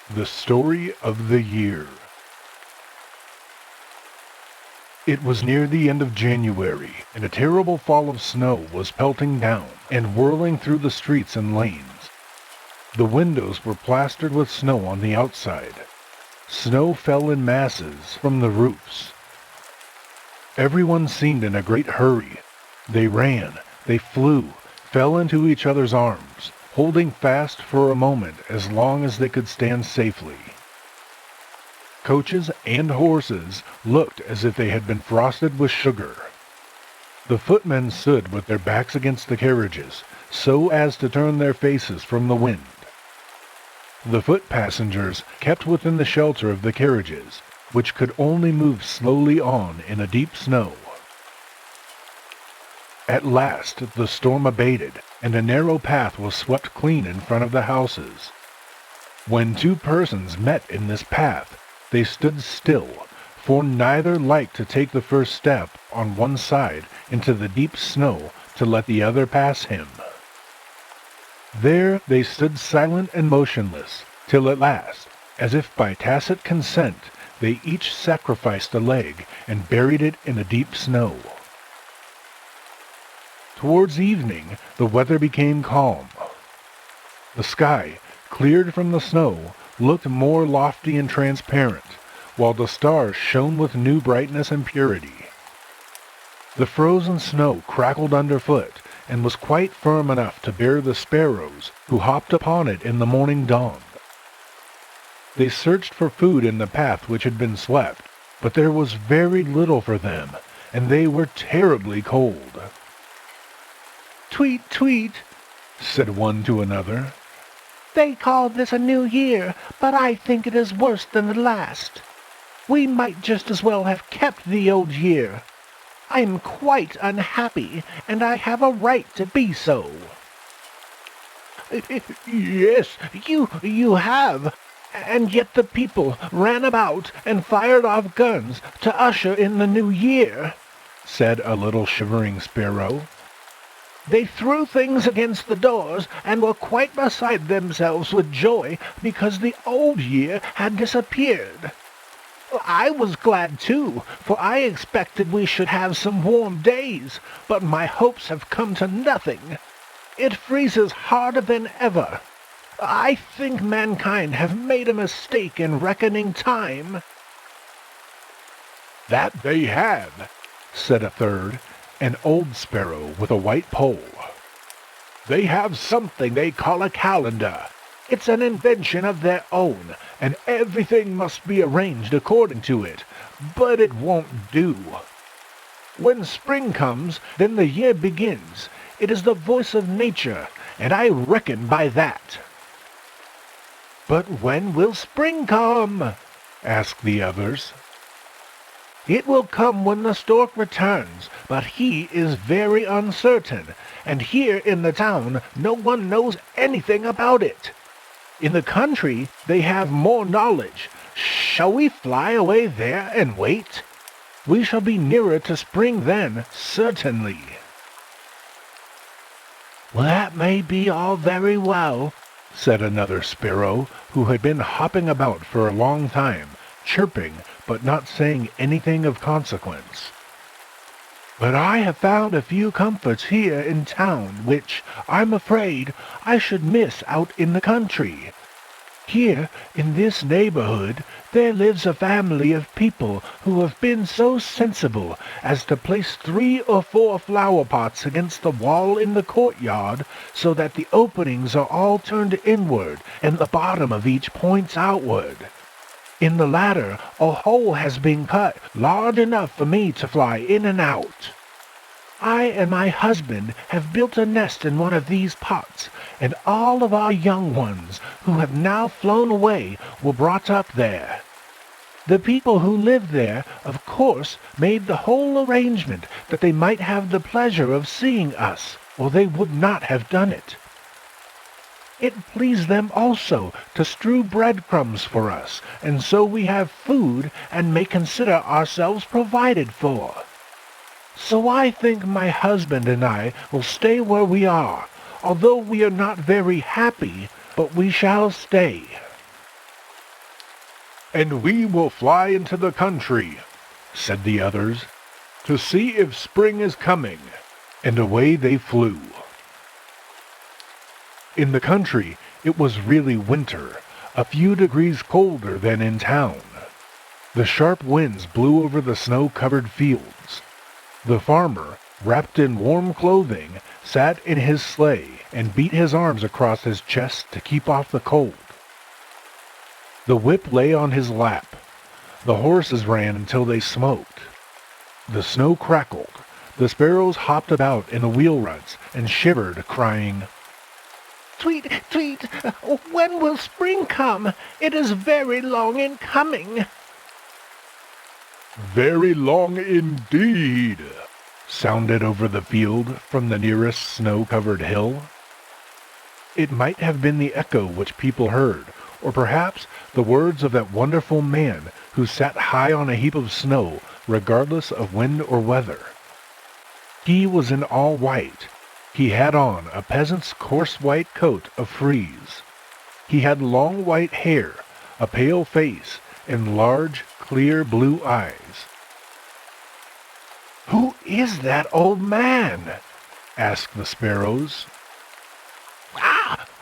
The Story of the Year. It was near the end of January, and a terrible fall of snow was pelting down and whirling through the streets and lanes. The windows were plastered with snow on the outside. Snow fell in masses from the roofs. Everyone seemed in a great hurry. They ran, they flew, fell into each other's arms, holding fast for a moment as long as they could stand safely. Coaches and horses looked as if they had been frosted with sugar. The footmen stood with their backs against the carriages, so as to turn their faces from the wind. The foot passengers kept within the shelter of the carriages, which could only move slowly on in a deep snow. At last the storm abated, and a narrow path was swept clean in front of the houses. When two persons met in this path, they stood still, for neither liked to take the first step on one side into the deep snow to let the other pass him. There they stood silent and motionless, till at last, as if by tacit consent, they each sacrificed a leg and buried it in the deep snow. Towards evening, the weather became calm. The sky, cleared from the snow, looked more lofty and transparent, while the stars shone with new brightness and purity. The frozen snow crackled underfoot, and was quite firm enough to bear the sparrows who hopped upon it in the morning dawn. They searched for food in the path which had been swept, but there was very little for them, and they were terribly cold. "Tweet, tweet," said one to another. "They call this a new year, but I think it is worse than the last. We might just as well have kept the old year. I am quite unhappy, and I have a right to be so." "Yes, you have. And yet the people ran about and fired off guns to usher in the new year," said a little shivering sparrow. "They threw things against the doors and were quite beside themselves with joy because the old year had disappeared. I was glad too, for I expected we should have some warm days, but my hopes have come to nothing. It freezes harder than ever. I think mankind have made a mistake in reckoning time." "That they have," said a third, an old sparrow with a white poll. "They have something they call a calendar. It's an invention of their own, and everything must be arranged according to it, but it won't do. When spring comes, then the year begins. It is the voice of nature, and I reckon by that." "But when will spring come?" asked the others. "It will come when the stork returns, but he is very uncertain, and here in the town no one knows anything about it. In the country they have more knowledge. Shall we fly away there and wait? We shall be nearer to spring then, certainly." "Well, that may be all very well," said another sparrow, who had been hopping about for a long time, chirping, but not saying anything of consequence. But I have found a few comforts here in town which, I'm afraid, I should miss out in the country. Here, in this neighborhood, there lives a family of people who have been so sensible as to place 3 or 4 flower pots against the wall in the courtyard, so that the openings are all turned inward and the bottom of each points outward. In the latter, a hole has been cut large enough for me to fly in and out. I and my husband have built a nest in one of these pots, and all of our young ones, who have now flown away, were brought up there. The people who lived there, of course, made the whole arrangement that they might have the pleasure of seeing us, or they would not have done it. It pleased them also to strew breadcrumbs for us, and so we have food and may consider ourselves provided for. So I think my husband and I will stay where we are, although we are not very happy, but we shall stay. And we will fly into the country, said the others, to see if spring is coming. And away they flew. In the country, it was really winter, a few degrees colder than in town. The sharp winds blew over the snow-covered fields. The farmer, wrapped in warm clothing, sat in his sleigh and beat his arms across his chest to keep off the cold. The whip lay on his lap. The horses ran until they smoked. The snow crackled. The sparrows hopped about in the wheel ruts and shivered, crying, Tweet, tweet, when will spring come? It is very long in coming. Very long indeed, sounded over the field from the nearest snow-covered hill. It might have been the echo which people heard, or perhaps the words of that wonderful man who sat high on a heap of snow, regardless of wind or weather. He was in all white. He had on a peasant's coarse white coat of frieze. He had long white hair, a pale face, and large, clear blue eyes. "Who is that old man?" asked the sparrows.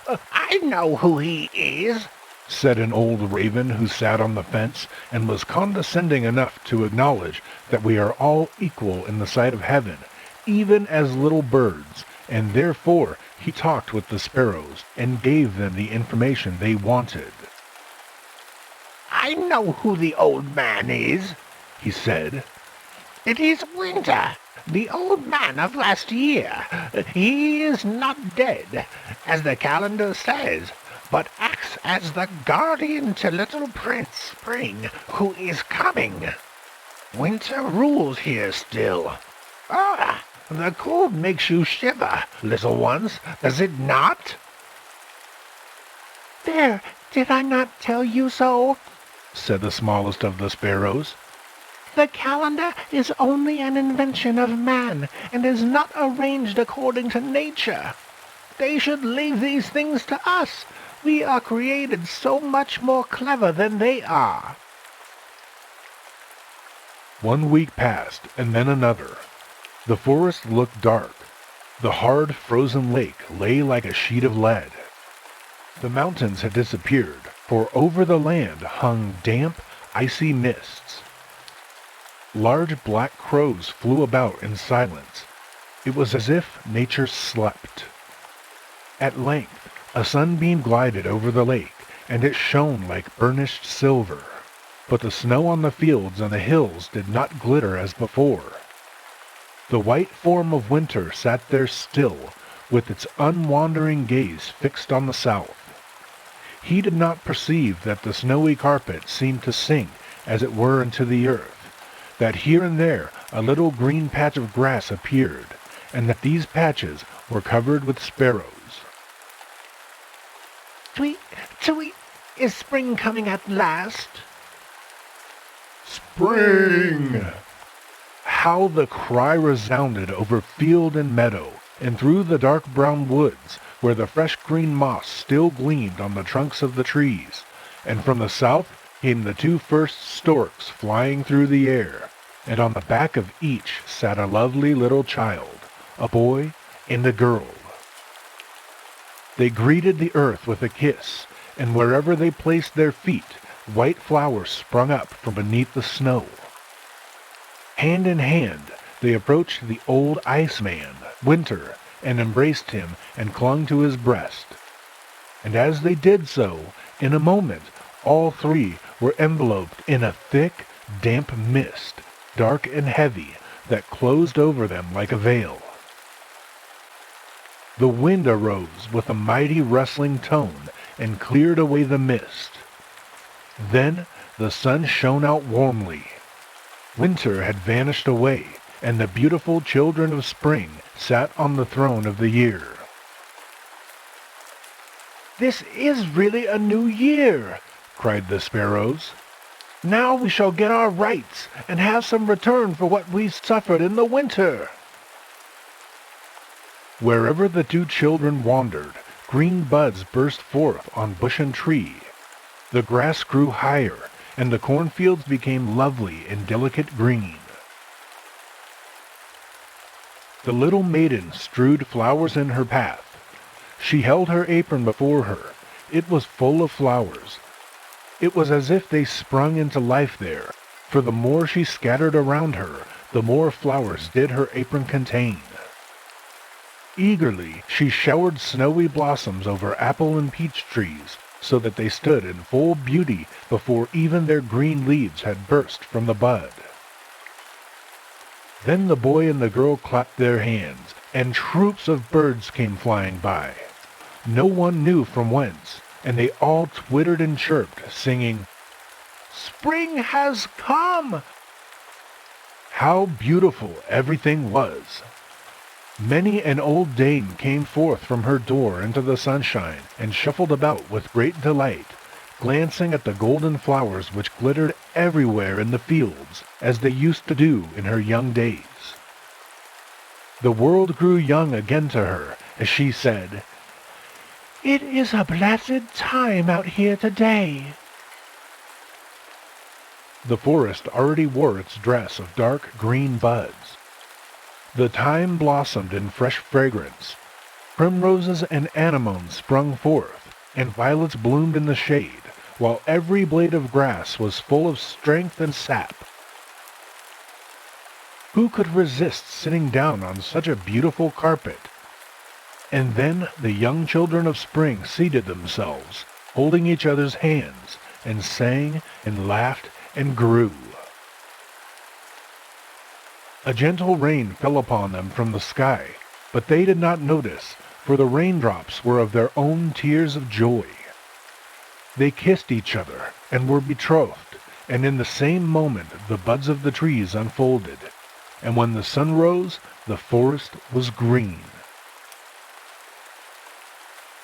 I know who he is, said an old raven who sat on the fence and was condescending enough to acknowledge that we are all equal in the sight of heaven, even as little birds, and therefore he talked with the sparrows and gave them the information they wanted. I know who the old man is, he said. It is Winter, the old man of last year. He is not dead, as the calendar says, but acts as the guardian to little Prince Spring, who is coming. Winter rules here still. The cold makes you shiver, little ones, does it not? There, did I not tell you so? Said the smallest of the sparrows. The calendar is only an invention of man, and is not arranged according to nature. They should leave these things to us. We are created so much more clever than they are. 1 week passed, and then another. The forest looked dark. The hard, frozen lake lay like a sheet of lead. The mountains had disappeared, for over the land hung damp, icy mists. Large black crows flew about in silence. It was as if nature slept. At length, a sunbeam glided over the lake, and it shone like burnished silver. But the snow on the fields and the hills did not glitter as before. The white form of winter sat there still, with its unwandering gaze fixed on the south. He did not perceive that the snowy carpet seemed to sink, as it were, into the earth, that here and there a little green patch of grass appeared, and that these patches were covered with sparrows. Tweet, tweet, is spring coming at last? Spring! How the cry resounded over field and meadow, and through the dark brown woods, where the fresh green moss still gleamed on the trunks of the trees, and from the south came the 2 first storks flying through the air. and on the back of each sat a lovely little child, a boy and a girl. They greeted the earth with a kiss, and wherever they placed their feet, white flowers sprung up from beneath the snow. Hand in hand, they approached the old Iceman, Winter, and embraced him and clung to his breast. And as they did so, in a moment, all three were enveloped in a thick, damp mist, dark and heavy, that closed over them like a veil. The wind arose with a mighty rustling tone and cleared away the mist. Then the sun shone out warmly. Winter had vanished away, and the beautiful children of spring sat on the throne of the year. "This is really a new year," cried the sparrows. "Now we shall get our rights and have some return for what we suffered in the winter." Wherever the two children wandered, green buds burst forth on bush and tree. The grass grew higher, and the cornfields became lovely in delicate green. The little maiden strewed flowers in her path. She held her apron before her. It was full of flowers. It was as if they sprung into life there, for the more she scattered around her, the more flowers did her apron contain. Eagerly she showered snowy blossoms over apple and peach trees, so that they stood in full beauty before even their green leaves had burst from the bud. Then the boy and the girl clapped their hands, and troops of birds came flying by. No one knew from whence, and they all twittered and chirped, singing, "Spring has come!" How beautiful everything was! Many an old dame came forth from her door into the sunshine and shuffled about with great delight, glancing at the golden flowers which glittered everywhere in the fields, as they used to do in her young days. The world grew young again to her, as she said, "It is a blessed time out here today." The forest already wore its dress of dark green buds. The thyme blossomed in fresh fragrance. Primroses and anemones sprung forth, and violets bloomed in the shade, while every blade of grass was full of strength and sap. Who could resist sitting down on such a beautiful carpet? And then the young children of spring seated themselves, holding each other's hands, and sang and laughed and grew. A gentle rain fell upon them from the sky, but they did not notice, for the raindrops were of their own tears of joy. They kissed each other and were betrothed, and in the same moment the buds of the trees unfolded, and when the sun rose, the forest was green.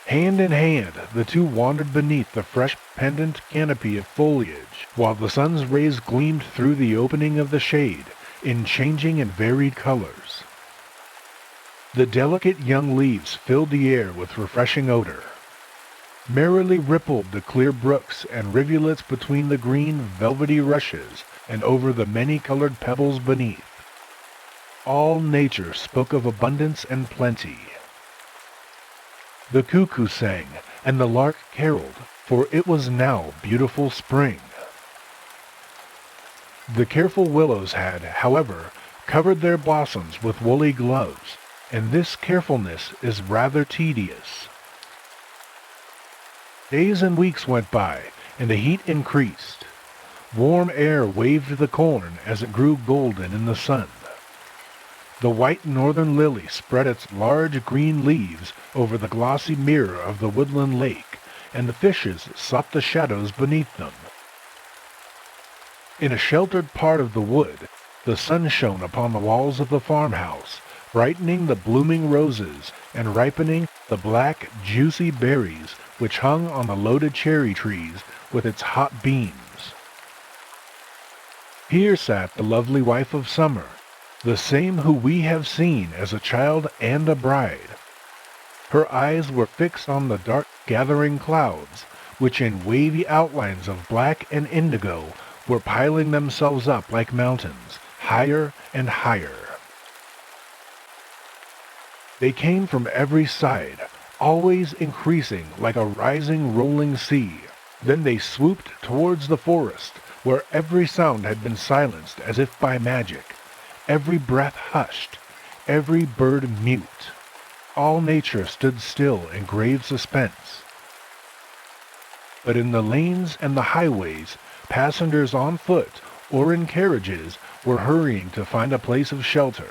Hand in hand, the two wandered beneath the fresh pendant canopy of foliage, while the sun's rays gleamed through the opening of the shade, in changing and varied colors. The delicate young leaves filled the air with refreshing odor. Merrily rippled the clear brooks and rivulets between the green, velvety rushes and over the many-colored pebbles beneath. All nature spoke of abundance and plenty. The cuckoo sang, and the lark caroled, for it was now beautiful spring. The careful willows had, however, covered their blossoms with woolly gloves, and this carefulness is rather tedious. Days and weeks went by, and the heat increased. Warm air waved the corn as it grew golden in the sun. The white northern lily spread its large green leaves over the glossy mirror of the woodland lake, and the fishes sought the shadows beneath them. In a sheltered part of the wood, the sun shone upon the walls of the farmhouse, brightening the blooming roses and ripening the black, juicy berries which hung on the loaded cherry trees with its hot beams. Here sat the lovely wife of summer, the same who we have seen as a child and a bride. Her eyes were fixed on the dark gathering clouds, which in wavy outlines of black and indigo were piling themselves up like mountains, higher and higher. They came from every side, always increasing like a rising rolling sea. Then they swooped towards the forest, where every sound had been silenced as if by magic, every breath hushed, every bird mute. All nature stood still in grave suspense. But in the lanes and the highways, passengers on foot or in carriages were hurrying to find a place of shelter.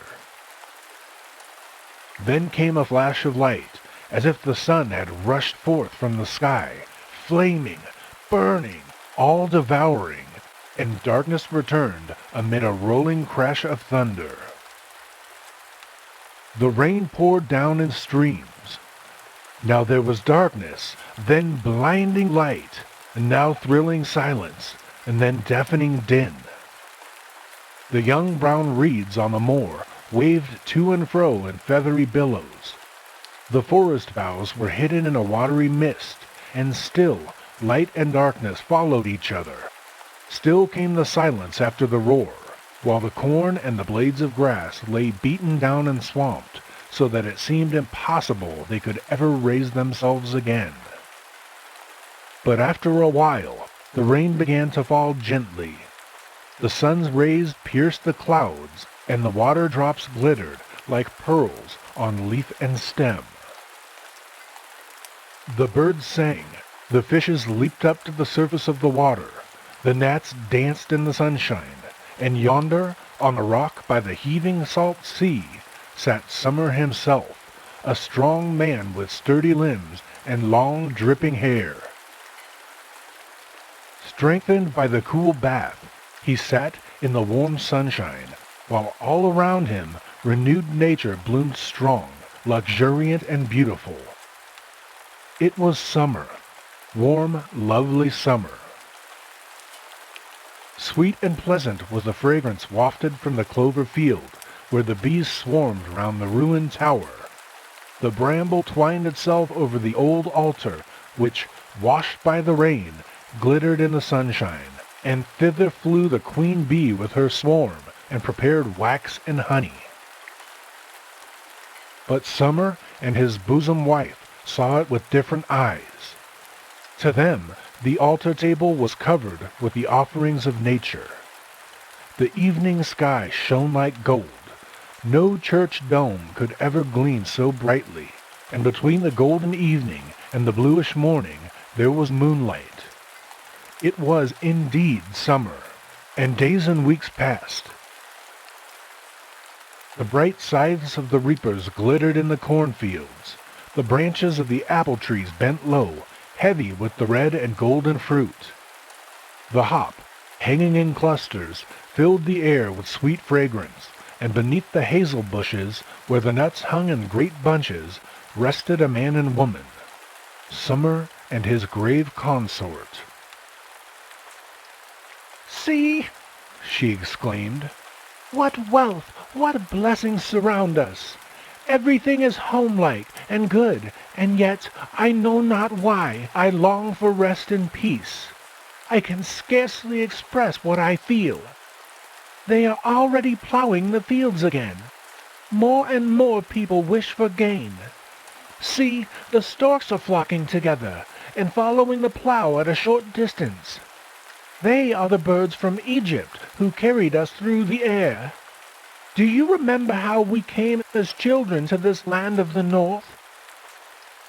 Then came a flash of light, as if the sun had rushed forth from the sky, flaming, burning, all-devouring, and darkness returned amid a rolling crash of thunder. The rain poured down in streams. Now there was darkness, then blinding light, and now thrilling silence, and then deafening din. The young brown reeds on the moor waved to and fro in feathery billows. The forest boughs were hidden in a watery mist, and still light and darkness followed each other. Still came the silence after the roar, while the corn and the blades of grass lay beaten down and swamped, so that it seemed impossible they could ever raise themselves again. But after a while, the rain began to fall gently. The sun's rays pierced the clouds, and the water drops glittered like pearls on leaf and stem. The birds sang, the fishes leaped up to the surface of the water, the gnats danced in the sunshine, and yonder, on a rock by the heaving salt sea, sat Summer himself, a strong man with sturdy limbs and long dripping hair. Strengthened by the cool bath, he sat in the warm sunshine, while all around him renewed nature bloomed strong, luxuriant and beautiful. It was summer, warm, lovely summer. Sweet and pleasant was the fragrance wafted from the clover field, where the bees swarmed round the ruined tower. The bramble twined itself over the old altar, which, washed by the rain, glittered in the sunshine, and thither flew the queen bee with her swarm, and prepared wax and honey. But Summer and his bosom wife saw it with different eyes. To them, the altar table was covered with the offerings of nature. The evening sky shone like gold. No church dome could ever gleam so brightly, and between the golden evening and the bluish morning there was moonlight. It was indeed summer, and days and weeks passed. The bright scythes of the reapers glittered in the cornfields. The branches of the apple trees bent low, heavy with the red and golden fruit. The hop, hanging in clusters, filled the air with sweet fragrance, and beneath the hazel bushes, where the nuts hung in great bunches, rested a man and woman, Summer and his grave consort. "See," she exclaimed, "what wealth, what blessings surround us! Everything is homelike and good, and yet I know not why I long for rest and peace. I can scarcely express what I feel. They are already plowing the fields again. More and more people wish for gain. See, the storks are flocking together and following the plow at a short distance. They are the birds from Egypt who carried us through the air. Do you remember how we came as children to this land of the north?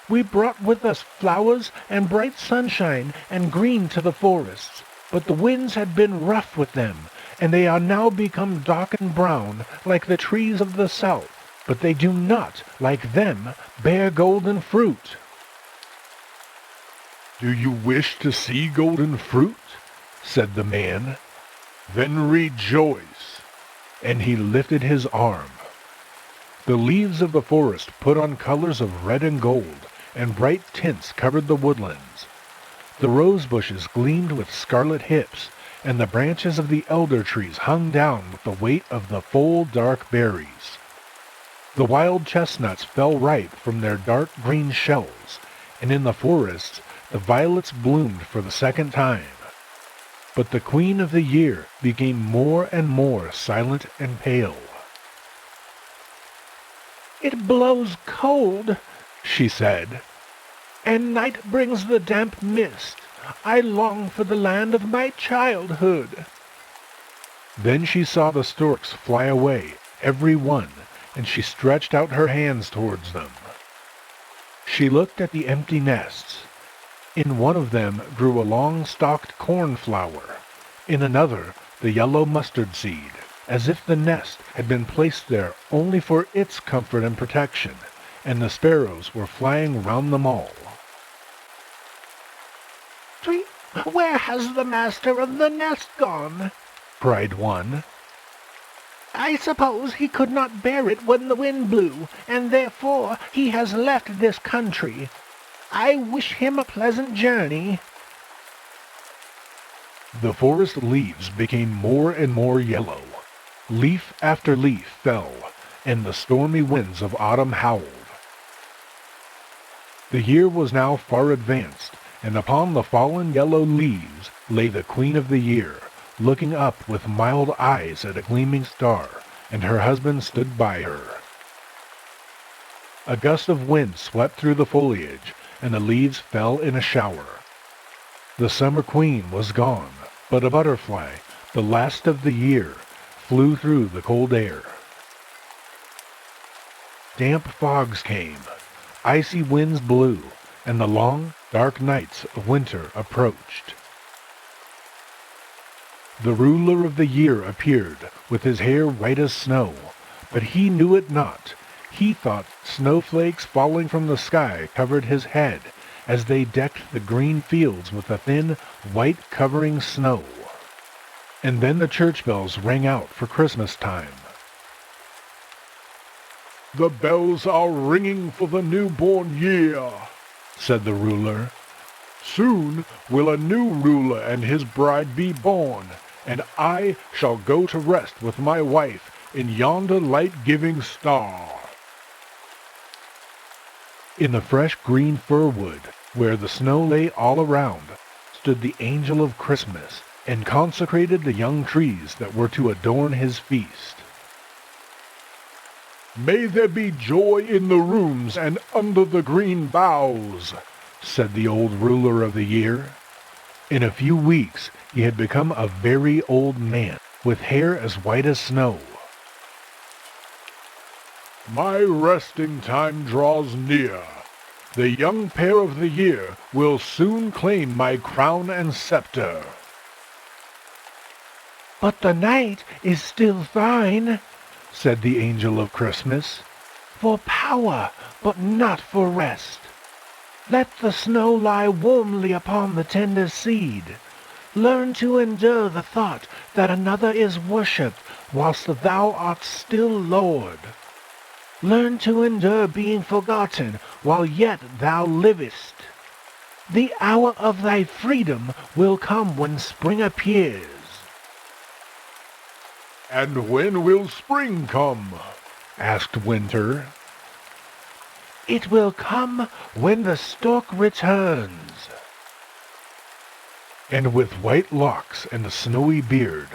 We brought with us flowers and bright sunshine and green to the forests, but the winds had been rough with them, and they are now become dark and brown like the trees of the south, but they do not, like them, bear golden fruit." "Do you wish to see golden fruit?" said the man. "Then rejoice." And he lifted his arm. The leaves of the forest put on colors of red and gold, and bright tints covered the woodlands. The rose bushes gleamed with scarlet hips, and the branches of the elder trees hung down with the weight of the full dark berries. The wild chestnuts fell ripe from their dark green shells, and in the forests the violets bloomed for the second time. but the Queen of the Year became more and more silent and pale. "It blows cold," she said, "and night brings the damp mist. I long for the land of my childhood." Then she saw the storks fly away, every one, and she stretched out her hands towards them. She looked at the empty nests. In one of them grew a long-stalked cornflower, in another the yellow mustard seed, as if the nest had been placed there only for its comfort and protection, and the sparrows were flying round them all. "Where has the master of the nest gone?" cried one. "I suppose he could not bear it when the wind blew, and therefore he has left this country. I wish him a pleasant journey." The forest leaves became more and more yellow. Leaf after leaf fell, and the stormy winds of autumn howled. The year was now far advanced, and upon the fallen yellow leaves lay the Queen of the Year, looking up with mild eyes at a gleaming star, and her husband stood by her. A gust of wind swept through the foliage, and the leaves fell in a shower. The summer queen was gone, but a butterfly, the last of the year, flew through the cold air. Damp fogs came, icy winds blew, and the long, dark nights of winter approached. The ruler of the year appeared, with his hair white as snow, but he knew it not. He thought snowflakes falling from the sky covered his head, as they decked the green fields with a thin, white covering snow. And then the church bells rang out for Christmas time. "The bells are ringing for the newborn year," said the ruler. "Soon will a new ruler and his bride be born, and I shall go to rest with my wife in yonder light-giving star." In the fresh green fir-wood, where the snow lay all around, stood the angel of Christmas, and consecrated the young trees that were to adorn his feast. "May there be joy in the rooms and under the green boughs," said the old ruler of the year. In a few weeks he had become a very old man, with hair as white as snow. "My resting time draws near. The young pair of the year will soon claim my crown and scepter." "But the night is still thine," said the angel of Christmas. "for power, but not for rest. Let the snow lie warmly upon the tender seed. Learn to endure the thought that another is worshipped whilst thou art still Lord. Learn to endure being forgotten while yet thou livest. The hour of thy freedom will come when spring appears." "And when will spring come?" asked Winter. "It will come when the stork returns." And with white locks and a snowy beard,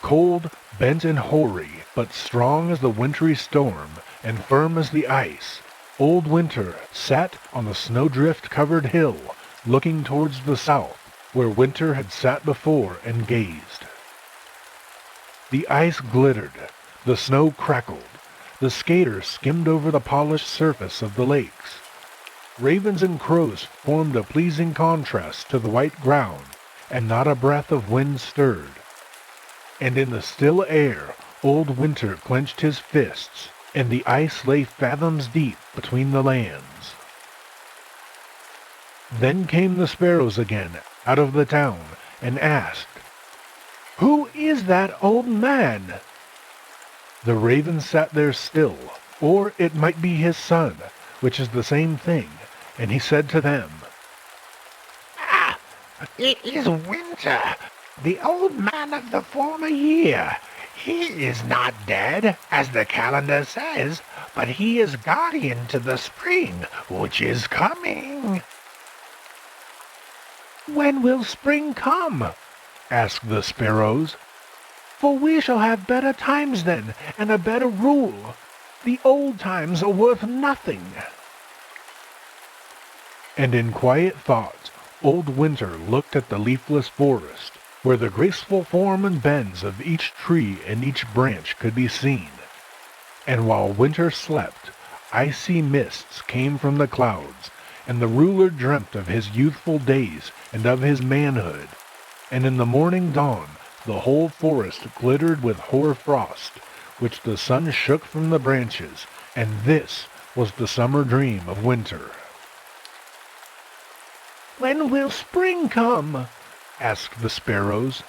cold, bent and hoary, but strong as the wintry storm, and firm as the ice, old Winter sat on the snowdrift-covered hill, looking towards the south, where Winter had sat before and gazed. The ice glittered, the snow crackled, the skaters skimmed over the polished surface of the lakes. Ravens and crows formed a pleasing contrast to the white ground, and not a breath of wind stirred. And in the still air, old Winter clenched his fists, and the ice lay fathoms deep between the lands. Then came the sparrows again out of the town, and asked, "Who is that old man?" The raven sat there still, or it might be his son, which is the same thing, and he said to them, "Ah, it is Winter, the old man of the former year. He is not dead, as the calendar says, but he is guardian to the spring, which is coming." "When will spring come?" asked the sparrows. For we shall have better times then, and a better rule. The old times are worth nothing. And in quiet thought, old Winter looked at the leafless forest, where the graceful form and bends of each tree and each branch could be seen. And while Winter slept, icy mists came from the clouds, and the ruler dreamt of his youthful days and of his manhood. And in the morning dawn, the whole forest glittered with hoar frost, which the sun shook from the branches, and this was the summer dream of Winter. When will spring come? Asked the sparrows.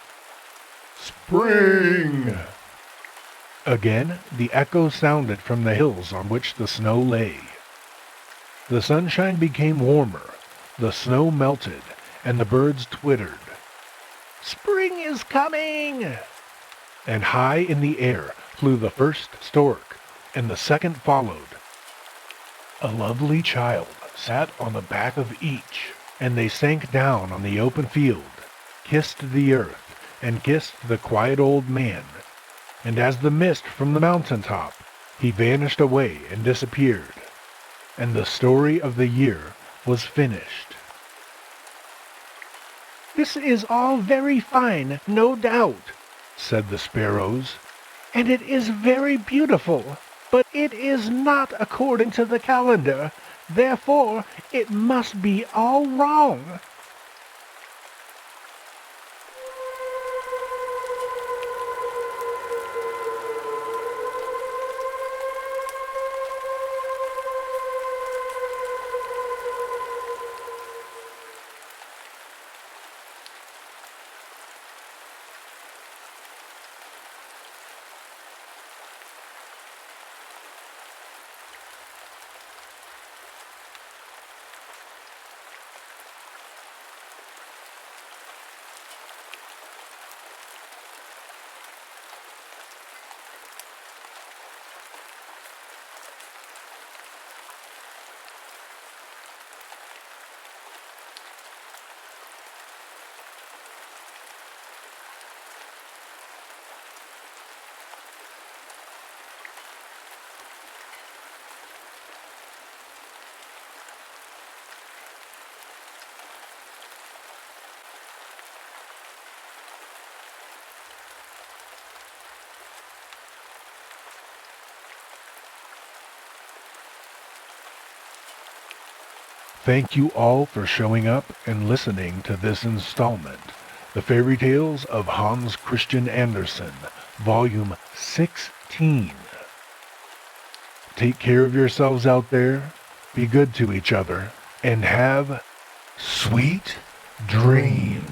Spring! Again the echo sounded from the hills on which the snow lay. The sunshine became warmer, the snow melted, and the birds twittered. Spring is coming! And high in the air flew the first stork, and the second followed. A lovely child sat on the back of each, and they sank down on the open field, kissed the earth, and kissed the quiet old man. And as the mist from the mountain-top, he vanished away and disappeared, and the story of the year was finished. This is all very fine, no doubt, said the sparrows. and it is very beautiful, but it is not according to the calendar. Therefore, it must be all wrong. Thank you all for showing up and listening to this installment, The Fairy Tales of Hans Christian Andersen, Volume 16. Take care of yourselves out there, be good to each other, and have sweet dreams.